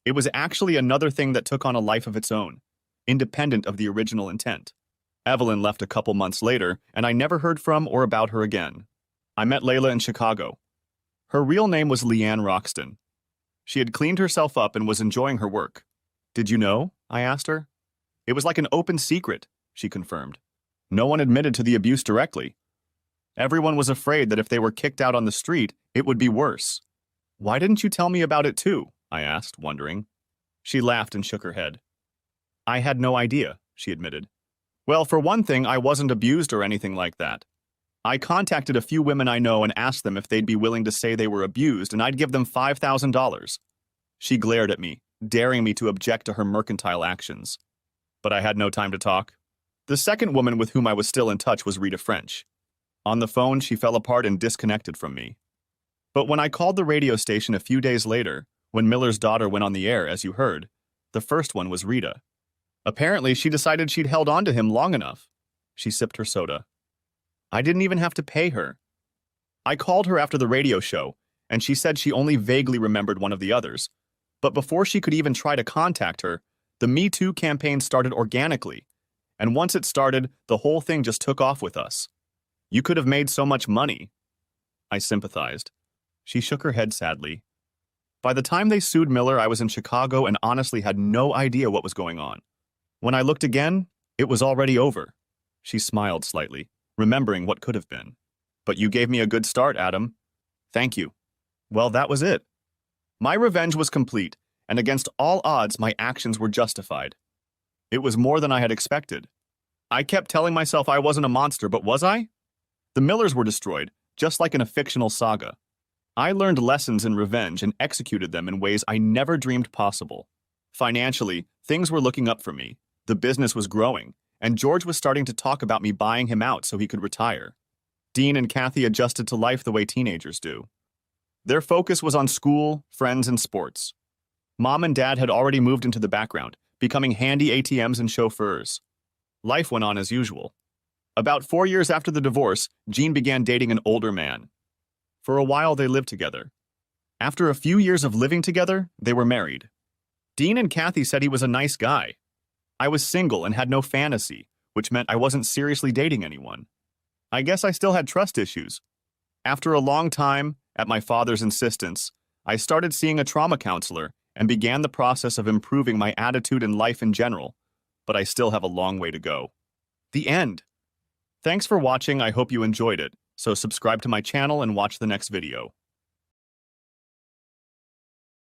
A: It was actually another thing that took on a life of its own, independent of the original intent. Evelyn left a couple months later, and I never heard from or about her again. I met Layla in Chicago. Her real name was Leanne Roxton. She had cleaned herself up and was enjoying her work. Did you know? I asked her. It was like an open secret, she confirmed. No one admitted to the abuse directly. Everyone was afraid that if they were kicked out on the street, it would be worse. Why didn't you tell me about it too? I asked, wondering. She laughed and shook her head. I had no idea, she admitted. Well, for one thing, I wasn't abused or anything like that. I contacted a few women I know and asked them if they'd be willing to say they were abused, and I'd give them $5,000. She glared at me, daring me to object to her mercantile actions. But I had no time to talk. The second woman with whom I was still in touch was Rita French. On the phone, she fell apart and disconnected from me. But when I called the radio station a few days later, when Miller's daughter went on the air, as you heard, the first one was Rita. Apparently, she decided she'd held on to him long enough. She sipped her soda. I didn't even have to pay her. I called her after the radio show, and she said she only vaguely remembered one of the others. But before she could even try to contact her, the Me Too campaign started organically. And once it started, the whole thing just took off with us. You could have made so much money. I sympathized. She shook her head sadly. By the time they sued Miller, I was in Chicago and honestly had no idea what was going on. When I looked again, it was already over. She smiled slightly, remembering what could have been. But you gave me a good start, Adam. Thank you. Well, that was it. My revenge was complete, and against all odds, my actions were justified. It was more than I had expected. I kept telling myself I wasn't a monster, but was I? The Millers were destroyed, just like in a fictional saga. I learned lessons in revenge and executed them in ways I never dreamed possible. Financially, things were looking up for me. The business was growing, and George was starting to talk about me buying him out so he could retire. Dean and Kathy adjusted to life the way teenagers do. Their focus was on school, friends, and sports. Mom and Dad had already moved into the background, becoming handy ATMs and chauffeurs. Life went on as usual. About 4 years after the divorce, Jean began dating an older man. For a while, they lived together. After a few years of living together, they were married. Dean and Kathy said he was a nice guy. I was single and had no fantasy, which meant I wasn't seriously dating anyone. I guess I still had trust issues. After a long time, at my father's insistence, I started seeing a trauma counselor and began the process of improving my attitude and life in general, but I still have a long way to go. The end. Thanks for watching. I hope you enjoyed it. So subscribe to my channel and watch the next video.